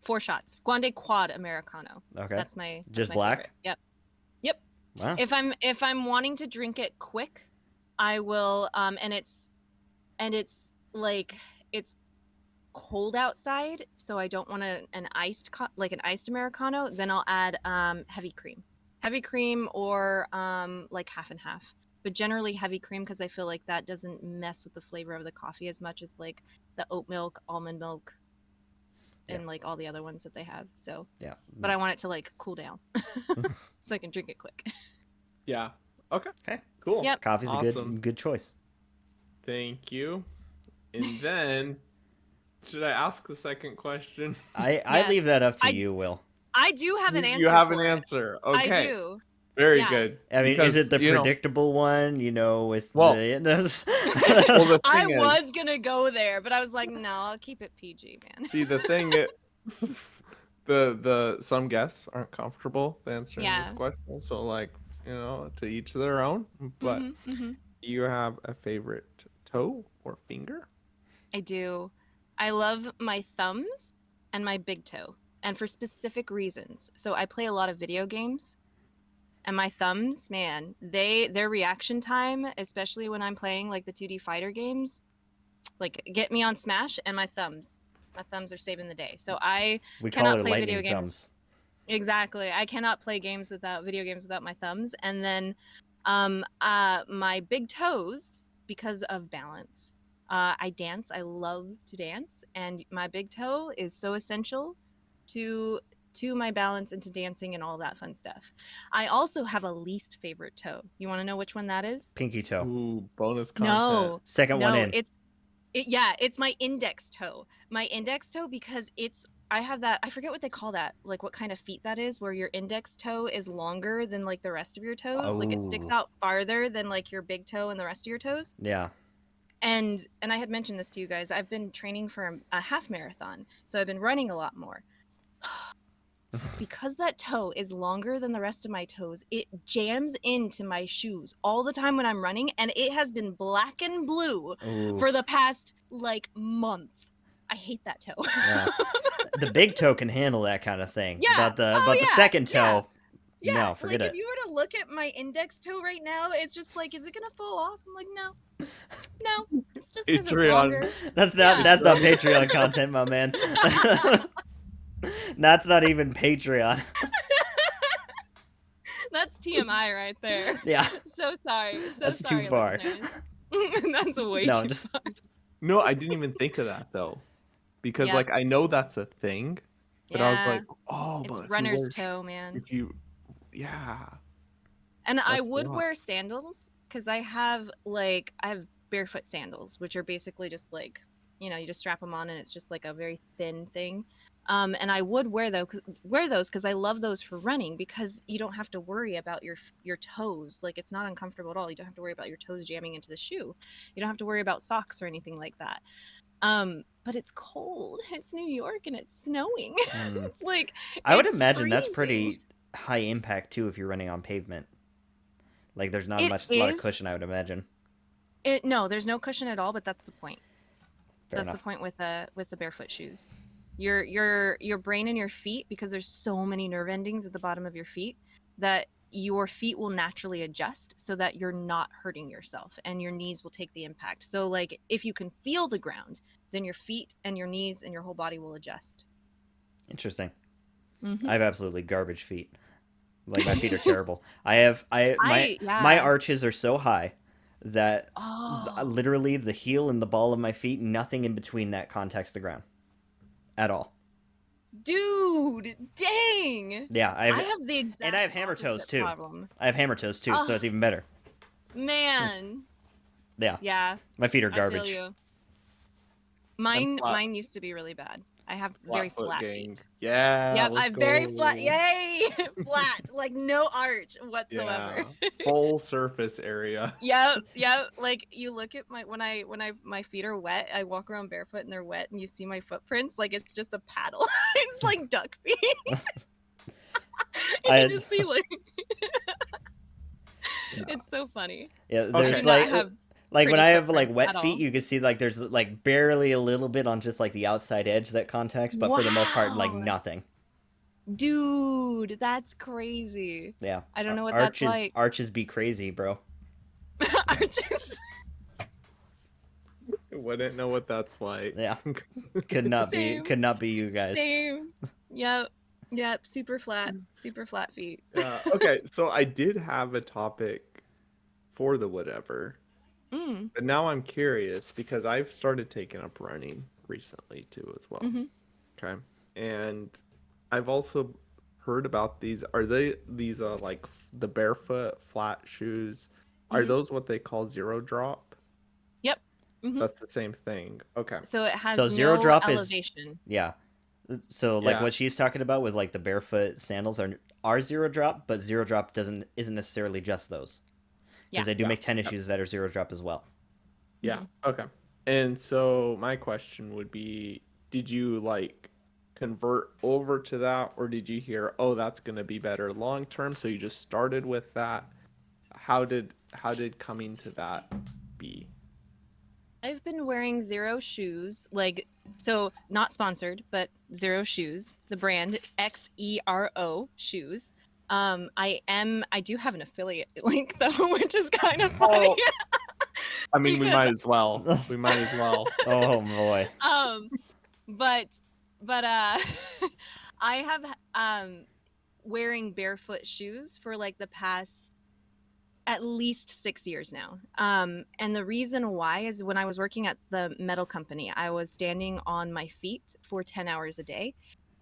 4 shots. Grande Quad Americano. Okay. That's my Just my black? favorite. Yep. Wow. If I'm wanting to drink it quick, I will and it's like it's cold outside, so I don't want an iced like an iced Americano, then I'll add heavy cream or like half and half, but generally heavy cream because I feel like that doesn't mess with the flavor of the coffee as much as like the oat milk, almond milk, and like all the other ones that they have. So Yeah. but I want it to like cool down so I can drink it quick. Yeah. Okay. Okay. Cool. Yep. Coffee's Awesome. a good choice. Thank you. And then, should I ask the second question? I Yes. leave that up to I- you, Will. I do have an answer. You have for an it. answer. Okay. I do. Very Yeah. good. I mean, Because, is it the you know, predictable one? You know, with Well- the well, the I thing is, was gonna go there, but I was like, no, I'll keep it PG, man. see, the thing is, the some guests aren't comfortable answering this Yeah. question, so like, you know, to each their own. But Mhm. do you have a favorite toe or finger? I do. I love my thumbs and my big toe, and for specific reasons. So I play a lot of video games, and my thumbs, man, their reaction time, especially when I'm playing like the 2D fighter games, like get me on Smash, and my thumbs are saving the day. So I we call cannot it play lightning video games. thumbs. Exactly. I cannot play video games without my thumbs. And then my big toes, because of balance. I dance. I love to dance, and my big toe is so essential to my balance and to dancing and all that fun stuff. I also have a least favorite toe. You want to know which one that is? Pinky toe. Ooh, bonus content. No. Second one in. It's my index toe. My index toe because I have that, I forget what they call that, like what kind of feet that is, where your index toe is longer than like the rest of your toes. Like it sticks Oh. out farther than like your big toe and the rest of your toes. Yeah. And I had mentioned this to you guys. I've been training for a half marathon, so I've been running a lot more. Because that toe is longer than the rest of my toes, it jams into my shoes all the time when I'm running, and it has been black and blue Ooh. for the past like month. I hate that toe. Yeah. The big toe can handle that kind of thing. Yeah. But the second toe, Yeah, no, forget like it. if you were to look at my index toe right now, it's just like, is it gonna fall off? I'm like, no, it's just because it's Patreon. longer. That's not Yeah. that's not Patreon content, my man. That's not even Patreon. That's TMI right there. Yeah. So sorry. That's sorry, too far. listeners. That's way No, too just far. No, I didn't even think of that though, because Yep. like I know that's a thing, but I was like, oh, it's but if you runner's wear- toe, man. If you, yeah, And I That's would rough. wear sandals because I have barefoot sandals, which are basically just like, you just strap them on and it's just like a very thin thing. And I would wear those because I love those for running, because you don't have to worry about your toes. Like it's not uncomfortable at all. You don't have to worry about your toes jamming into the shoe. You don't have to worry about socks or anything like that. But it's cold. It's New York and it's snowing. It's like I would it's imagine that's freezing. pretty high impact too if you're running on pavement. Like there's not It a lot of is. cushion, I would imagine. No, there's no cushion at all, but that's the point. Fair That's enough. the point with the barefoot shoes. Your brain and your feet, because there's so many nerve endings at the bottom of your feet, that your feet will naturally adjust so that you're not hurting yourself, and your knees will take the impact. So like if you can feel the ground, then your feet and your knees and your whole body will adjust. Interesting. Mhm. I have absolutely garbage feet. Like my feet are terrible. My Yeah. arches are so high that Oh, literally the heel and the ball of my feet, nothing in between that contacts the ground at all. dude, dang. Yeah, I have the exact and I have hammer toes, opposite too. problem. I have hammer toes too, so Oh. it's even better. Man. Yeah, Yeah. my feet are I garbage. feel you. Mine flat. mine used to be really bad. I have very Flat foot flat gang. feet. Yeah, Yep, let's I'm very flat. go. Yay, flat, like no arch whatsoever. Yeah, full surface area. Yep. Like you look at when I my feet are wet, I walk around barefoot and they're wet, and you see my footprints, like it's just a paddle. It's like duck feet. And I you just see like Yeah. it's so funny. yeah, I there's do Okay. not have like when pretty I have like footprints wet at feet, all. you can see like there's like barely a little bit on just like the outside edge that contacts, but for the most part, like Wow, nothing. dude, that's crazy. Yeah, I don't know what that's like. arches be crazy, bro. Arches. Wouldn't know what that's like. Yeah, Same. could not be you guys. Same. Yep. Super flat feet. Yeah. Okay. So I did have a topic for the whatever, Mm. but now I'm curious because I've started taking up running recently too as well. Mm-hmm. Okay. And I've also heard about these. Are they these like the barefoot flat shoes? Are Mm-hmm. those what they call zero drop? Yep. Mm-hmm. That's the same thing. Okay. So it has So zero no drop is elevation. yeah. So like Yeah. what she's talking about with like the barefoot sandals are zero drop, but zero drop isn't necessarily just those because Yeah. they do Yeah. make tennis Yep. shoes that are zero drop as well. Yeah. Mm-hmm. Okay. And so my question would be, did you like convert over to that, or did you hear, oh, that's going to be better long term, so you just started with that? How did coming to that be? I've been wearing Zero shoes, like so not sponsored, but Zero shoes, the brand XERO shoes. I do have an affiliate link though, which is kind of funny. Oh, I mean, we Because might as well. We might as well. Oh boy. but I have wearing barefoot shoes for like the past at least 6 years now. And the reason why is when I was working at the metal company, I was standing on my feet for 10 hours a day,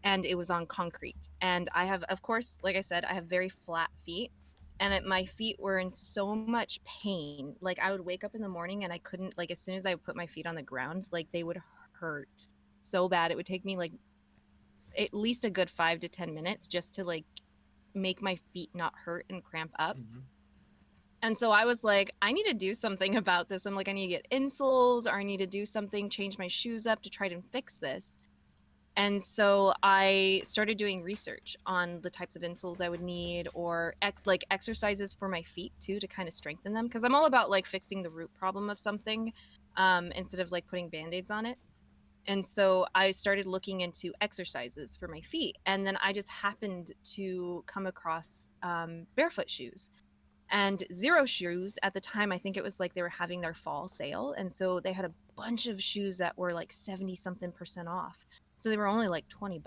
and it was on concrete. And I have, of course, like I said, I have very flat feet, and my feet were in so much pain. Like I would wake up in the morning and I couldn't, like as soon as I put my feet on the ground, like they would hurt so bad. It would take me like at least a good 5 to 10 minutes just to like make my feet not hurt and cramp up. Mhm. And so I was like, I need to do something about this. I'm like, I need to get insoles, or I need to do something, change my shoes up to try to fix this. And so I started doing research on the types of insoles I would need, or like exercises for my feet too, to kind of strengthen them. Because I'm all about like fixing the root problem of something instead of like putting band-aids on it. And so I started looking into exercises for my feet. And then I just happened to come across barefoot shoes. And Zero shoes at the time, I think it was like they were having their fall sale. And so they had a bunch of shoes that were like 70 something percent off. So they were only like $20.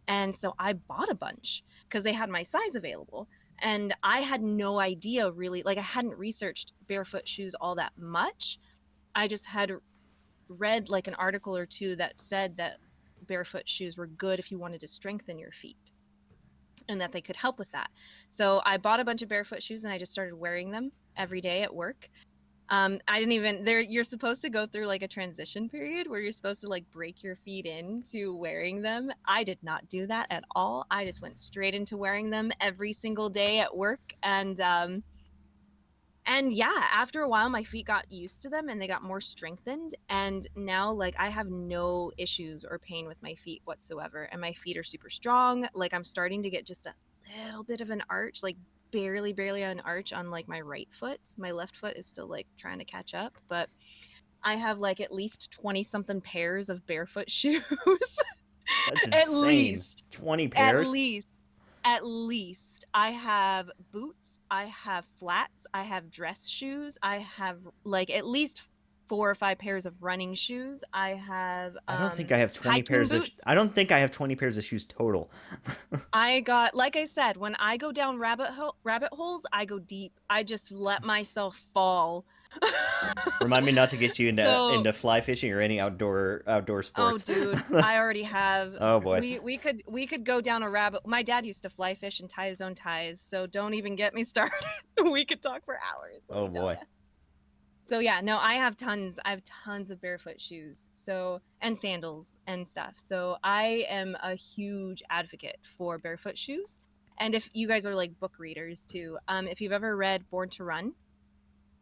And so I bought a bunch because they had my size available. And I had no idea really, like I hadn't researched barefoot shoes all that much. I just had read like an article or two that said that barefoot shoes were good if you wanted to strengthen your feet, and that they could help with that. So I bought a bunch of barefoot shoes and I just started wearing them every day at work. I didn't even you're supposed to go through like a transition period where you're supposed to like break your feet into wearing them. I did not do that at all. I just went straight into wearing them every single day at work. And yeah, after a while my feet got used to them and they got more strengthened, and now like I have no issues or pain with my feet whatsoever, and my feet are super strong. Like I'm starting to get just a little bit of an arch, like barely an arch on like my right foot. My left foot is still like trying to catch up, but I have like at least 20 something pairs of barefoot shoes. That's At insane. least 20 pairs? at least I have boots, I have flats, I have dress shoes, I have like at least 4 or 5 pairs of running shoes. I have I don't think I have 20 hiking pairs of boots. I don't think I have 20 pairs of shoes total. I got, like I said, when I go down rabbit holes, I go deep. I just let myself fall. Remind me not to get you So- into fly fishing or any outdoor Oh, sports. dude, I already have. Oh, boy. We could go down a rabbit. My dad used to fly fish and tie his own ties, so don't even get me started. We could talk for hours. let Oh, me tell boy. ya. So yeah, no, I have tons. I have tons of barefoot shoes. So and sandals and stuff. So I am a huge advocate for barefoot shoes. And if you guys are like book readers too, if you've ever read Born to Run,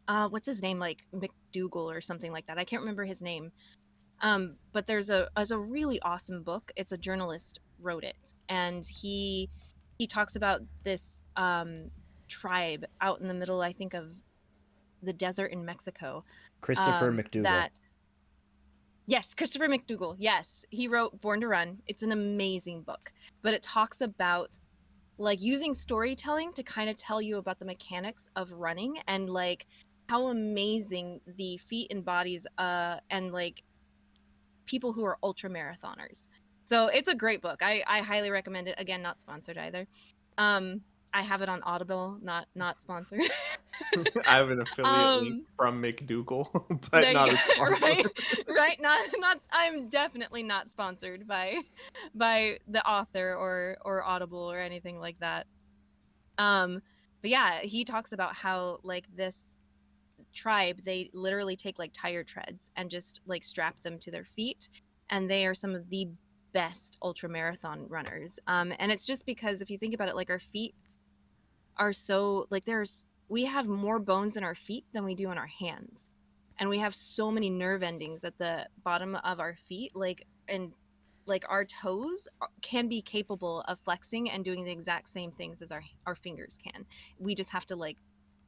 what's his name, like McDougal or something like that. I can't remember his name. But there's a really awesome book. It's a journalist wrote it, and he talks about this tribe out in the middle, I think, of the desert in Mexico. Christopher McDougal. That Yes, Christopher McDougal. Yes, he wrote Born to Run. It's an amazing book, but it talks about like using storytelling to kind of tell you about the mechanics of running and like how amazing the feet and bodies and like people who are ultra marathoners. So it's a great book. I highly recommend it. Again, not sponsored either. I have it on Audible, not sponsored. I have an affiliate link um from McDougal, but there not you a go. sponsor. Right, not I'm definitely not sponsored by the author or Audible or anything like that. But yeah, he talks about how like this tribe, they literally take like tire treads and just like strap them to their feet, and they are some of the best ultra marathon runners. And it's just because if you think about it, like our feet are so like we have more bones in our feet than we do in our hands, and we have so many nerve endings at the bottom of our feet, like, and like our toes can be capable of flexing and doing the exact same things as our fingers can. We just have to like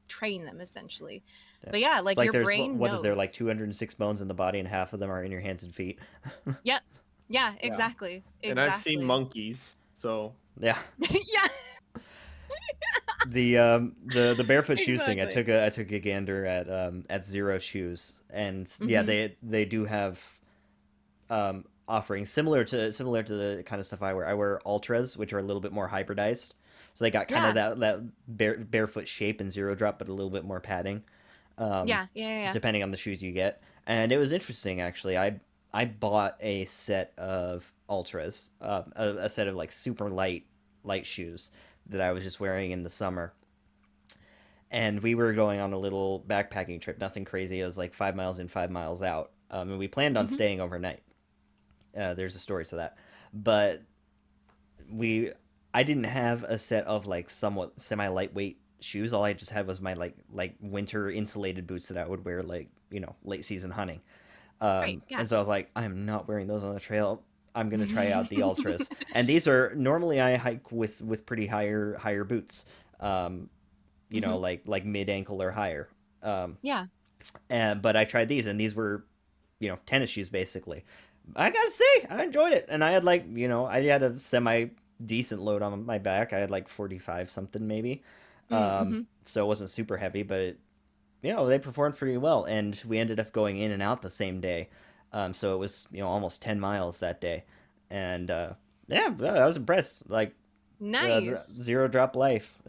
train them essentially. Yeah. But yeah, It's like like your there's, brain what is there, knows. like 206 bones in the body, and half of them are in your hands and feet. Yep. Yeah, Yeah. exactly. And I've seen Exactly. monkeys, so Yeah. Yeah, The barefoot shoes thing, I exactly. took a gander at Zero Shoes, and yeah, Hmm. they do have offerings similar to the kind of stuff I wear. I wear ultras, which are a little bit more hybridized, so they got kind of Yeah. that barefoot shape and zero drop, but a little bit more padding, Yeah, yeah, yeah, yeah. depending on the shoes you get. And it was interesting actually. I bought a set of ultras, a set of like super light shoes that I was just wearing in the summer. And we were going on a little backpacking trip, nothing crazy. It was like 5 miles in, 5 miles out, and we planned on Hmm. staying overnight. There's a story to that, but we I didn't have a set of like somewhat semi lightweight shoes. All I just had was my like winter insulated boots that I would wear like late season hunting. Right, yeah. And so I was like, I'm not wearing those on the trail. I'm gonna try out the ultras, and these are normally I hike with pretty higher boots, Hmm. like mid ankle or higher. Um, Yeah. but I tried these, and these were tennis shoes basically. I gotta say, I enjoyed it, and I had I had a semi decent load on my back. I had like 45 something maybe, Mm-hmm. so it wasn't super heavy, but they performed pretty well, and we ended up going in and out the same day. So it was almost 10 miles that day, and yeah, I was impressed. Like the Nice. zero drop life,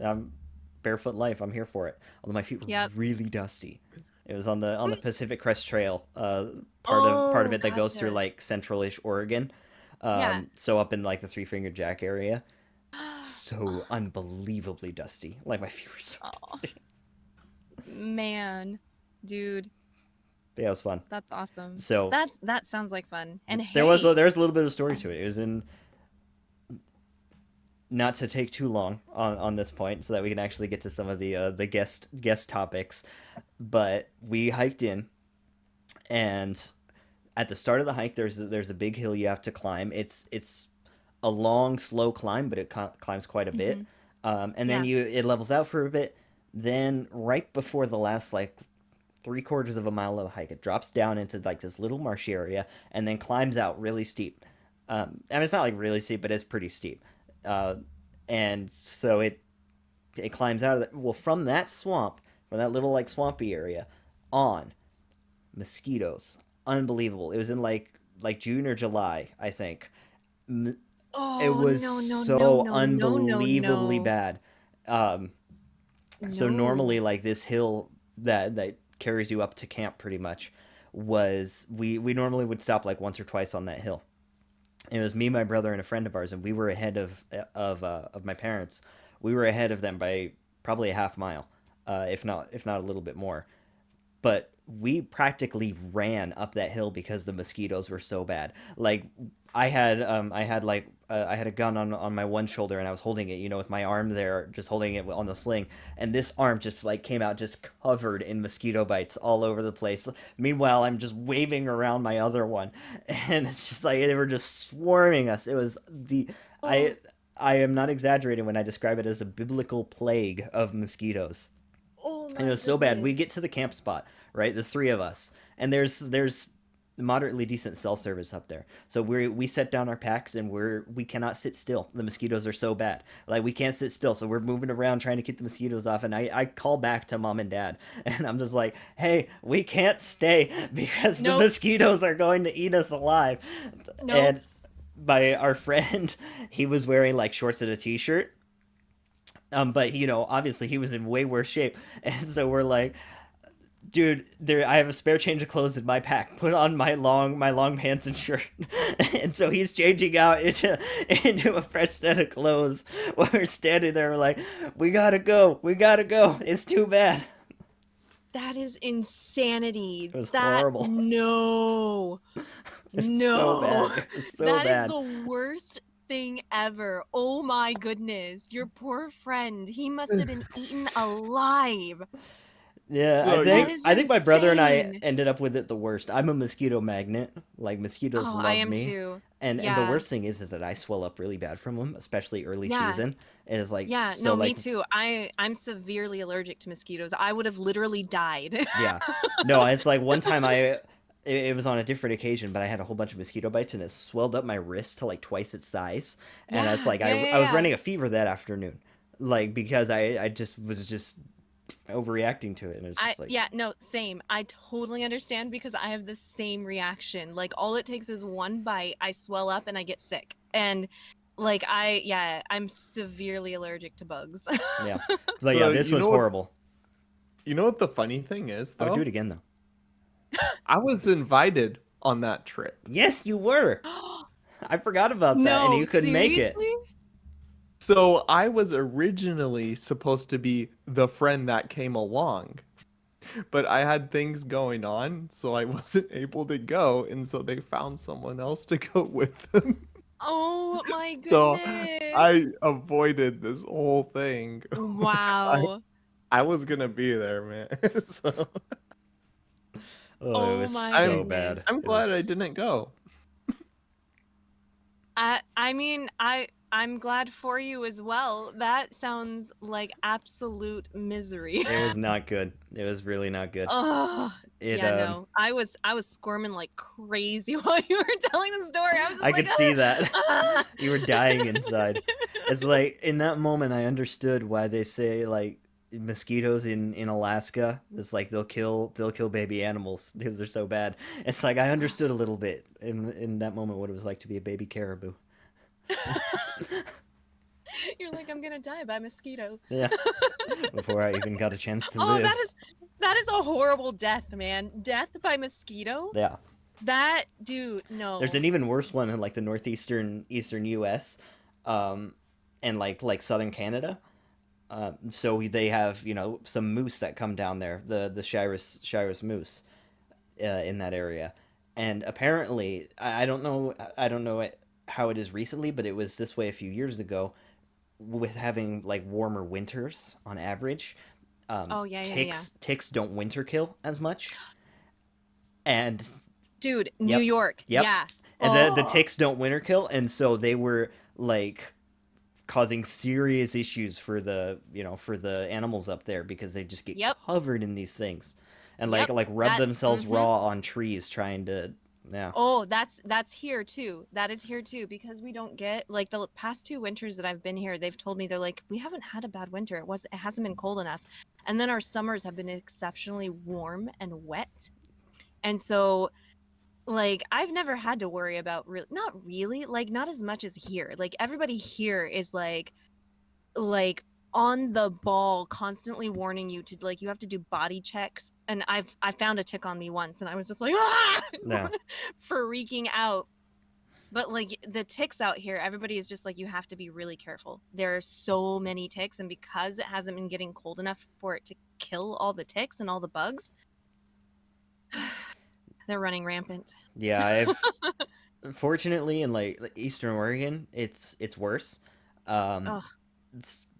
barefoot life. I'm here for it. Although my feet were Yep. really dusty. It was on the Pacific Crest Trail, part of Oh, it that goes through gotcha. like central-ish Oregon. Yeah. So up in like the Three Finger Jack area, so unbelievably dusty. Like my feet were so Oh, dusty. man. Dude, But yeah, it was fun. that's awesome. So That sounds like fun. And there hey, was a little bit of story to it. It was in, not to take too long on this point, so that we can actually get to some of the guest topics. But we hiked in, and at the start of the hike, there's a big hill you have to climb. It's a long, slow climb, but it climbs quite a hmm, bit. And then yeah. it levels out for a bit. Then right before the last like 3/4 of a mile of the hike, it drops down into like this little marshy area, and then climbs out really steep. I mean, it's not like really steep, but it's pretty steep. Uh, and so it climbs out of well, from that swamp, from that little like swampy area, on mosquitoes, unbelievable. It was in like June or July, I think. It Oh, was no, no, no, so no, no, no, unbelievably no. bad. Um, so normally, No. like this hill that carries you up to camp, pretty much, was we normally would stop like once or twice on that hill. It was me, my brother, and a friend of ours, and we were ahead of my parents. We were ahead of them by probably a half mile, if not a little bit more, but we practically ran up that hill because the mosquitoes were so bad. Like I had a gun on my one shoulder and I was holding it, with my arm there, just holding it on the sling, and this arm just like came out just covered in mosquito bites all over the place. Meanwhile, I'm just waving around my other one, and it's just like they were just swarming us. It was Oh, I am not exaggerating when I describe it as a biblical plague of mosquitoes. oh And it my was so bad. We goodness. get to the camp spot, right? The three of us, and there's moderately decent cell service up there. So we set down our packs and we cannot sit still. The mosquitoes are so bad. Like we can't sit still. So we're moving around trying to get the mosquitoes off. And I call back to mom and dad, and I'm just like, hey, we can't stay because the Nope. mosquitoes are going to eat us alive. Nope. And by our friend, he was wearing like shorts and a t-shirt. But obviously he was in way worse shape, and so we're like, dude, there I have a spare change of clothes in my pack. Put on my long pants and shirt. And so he's changing out into a fresh set of clothes while we're standing there. We're like, we gotta go, it's too bad. That is insanity. It was That horrible. no. It's so No. bad. It was so That is bad. the worst thing ever. Oh my goodness. Your poor friend. He must have been eaten alive. Yeah, So That you is I think my brother and I insane. ended up with it the worst. I'm a mosquito magnet. Like mosquitoes Oh, I love am me. too. And the Yeah. worst thing is that I swell up really bad from them, especially early Yeah. season. And it's like Yeah. so No, me like too. I'm severely allergic to mosquitoes. I would have literally died. yeah. No, it's like one time it was on a different occasion, but I had a whole bunch of mosquito bites and it swelled up my wrist to like twice its size. And it's Yeah. like Yeah. I was Yeah. running a fever that afternoon. Like because I just was just overreacting to it, and it's just like Yeah, no, same. I totally understand because I have the same reaction. Like all it takes is one bite, I swell up and I get sick. And like I'm severely allergic to bugs. yeah. But yeah, so this was horrible. you know what the funny thing is I would do it though? again though. I was invited on that trip. Yes, you were. I forgot about that, and No, you couldn't make it. seriously? So I was originally supposed to be the friend that came along, but I had things going on, so I wasn't able to go, and so they found someone else to go with them. Oh my So goodness. I avoided this whole thing. I Wow. I was gonna be there, man. So Oh, it Oh was my I'm so goodness. bad. I'm It glad was I didn't go. I mean, I'm glad for you as well. That sounds like absolute misery. it was not good. It was really not good. Oh, It yeah, no. I was squirming like crazy while you were telling the story. I was just I like, could see that. ah. You were dying inside. It's like in that moment I understood why they say like mosquitoes in Alaska. It's like they'll kill baby animals because they're so bad. It's like I understood a little bit in that moment what it was like to be a baby caribou. You're like, I'm gonna die by mosquito. Yeah, before I even got a chance to Oh, live. that is a horrible death, man. Death by mosquito? Yeah. That dude, There's no. an even worse one in like the northeastern eastern U.S. And like southern Canada. So they have some moose that come down there, the Shiras moose, in that area, and apparently I don't know how it is recently, but it was this way a few years ago, with having like warmer winters on average. Oh yeah, yeah, yeah. Ticks don't winter kill as much, and Dude, New yep, York. yep, Yeah. and the Oh. ticks don't winter kill, and so they were like causing serious issues for the animals up there because they just get Yep. covered in these things and like Yep. like rub That themselves mhm. raw on trees trying to yeah. Oh, that's here too. That is here too because we don't get like the past two winters that I've been here, they've told me they're like, we haven't had a bad winter. It hasn't been cold enough. And then our summers have been exceptionally warm and wet. And so like I've never had to worry about not really, like not as much as here. Like everybody here is like on the ball, constantly warning you to like you have to do body checks. And I found a tick on me once and I was just like Yeah. freaking out. But like the ticks out here, everybody is just like, you have to be really careful. There are so many ticks, and because it hasn't been getting cold enough for it to kill all the ticks and all the bugs, They're running rampant. Yeah, I've fortunately in like Eastern Oregon, it's worse. Um, Ugh.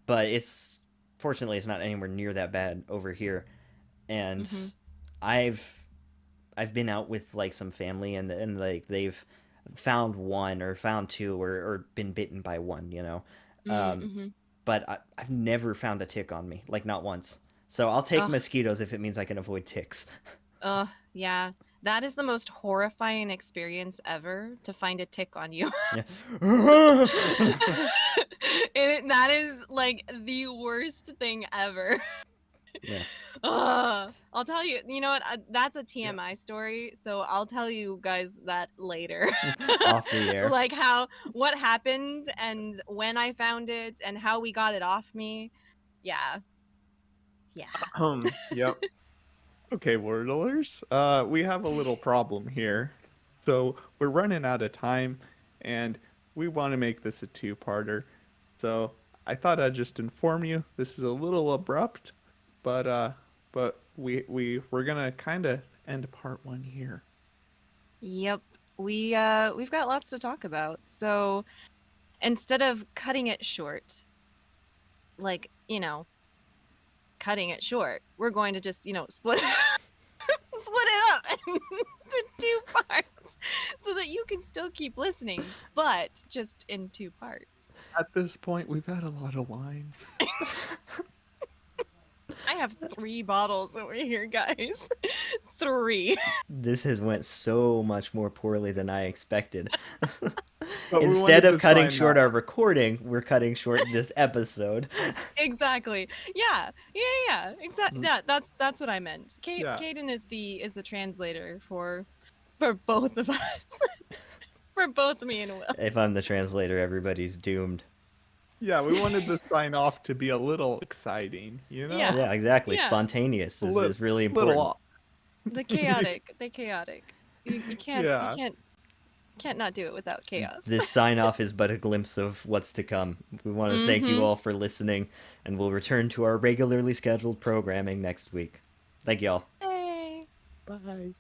but it's fortunately it's not anywhere near that bad over here. And Mm-hmm. I've been out with like some family and like they've found one or found two or been bitten by one, you know. Um, Mm-hmm. but I've never found a tick on me, like not once. So I'll take Ugh. mosquitoes if it means I can avoid ticks. Ugh. Yeah. That is the most horrifying experience ever, to find a tick on you. Yeah. That is like the worst thing ever. Yeah. I'll tell you. You know what? That's a Yeah. TMI story, so I'll tell you guys that later. Off the air. Like what happened and when I found it and how we got it off me. Yeah. Yeah. Yep. Okay, Wordlers. We have a little problem here. So we're running out of time, and we want to make this a two-parter. So I thought I'd just inform you. This is a little abrupt, but we're gonna kind of end part one here. Yep. We've got lots to talk about. So instead of cutting it short, like, cutting it short, we're going to just, split split it up into two parts so that you can still keep listening, but just in two parts. At this point, we've had a lot of wine. I have 3 bottles over here, guys. 3. This has went so much more poorly than I expected. But we Instead wanted of to cutting sign short off. our recording, we're cutting short this episode. Exactly. Yeah. Exactly. Yeah, that's what I meant. Yeah. Caden is the translator for both of us. For both me and Will. If I'm the translator, everybody's doomed. Yeah, we wanted the sign off to be a little exciting, you know? Yeah. Yeah, exactly. Yeah. Spontaneous is, Li- is really little important. off. The chaotic. You can't Yeah. can't not do it without chaos. This sign off is but a glimpse of what's to come. We want to thank you Mhm. all for listening, and we'll return to our regularly scheduled programming next week. Thank y'all. Hey. Bye.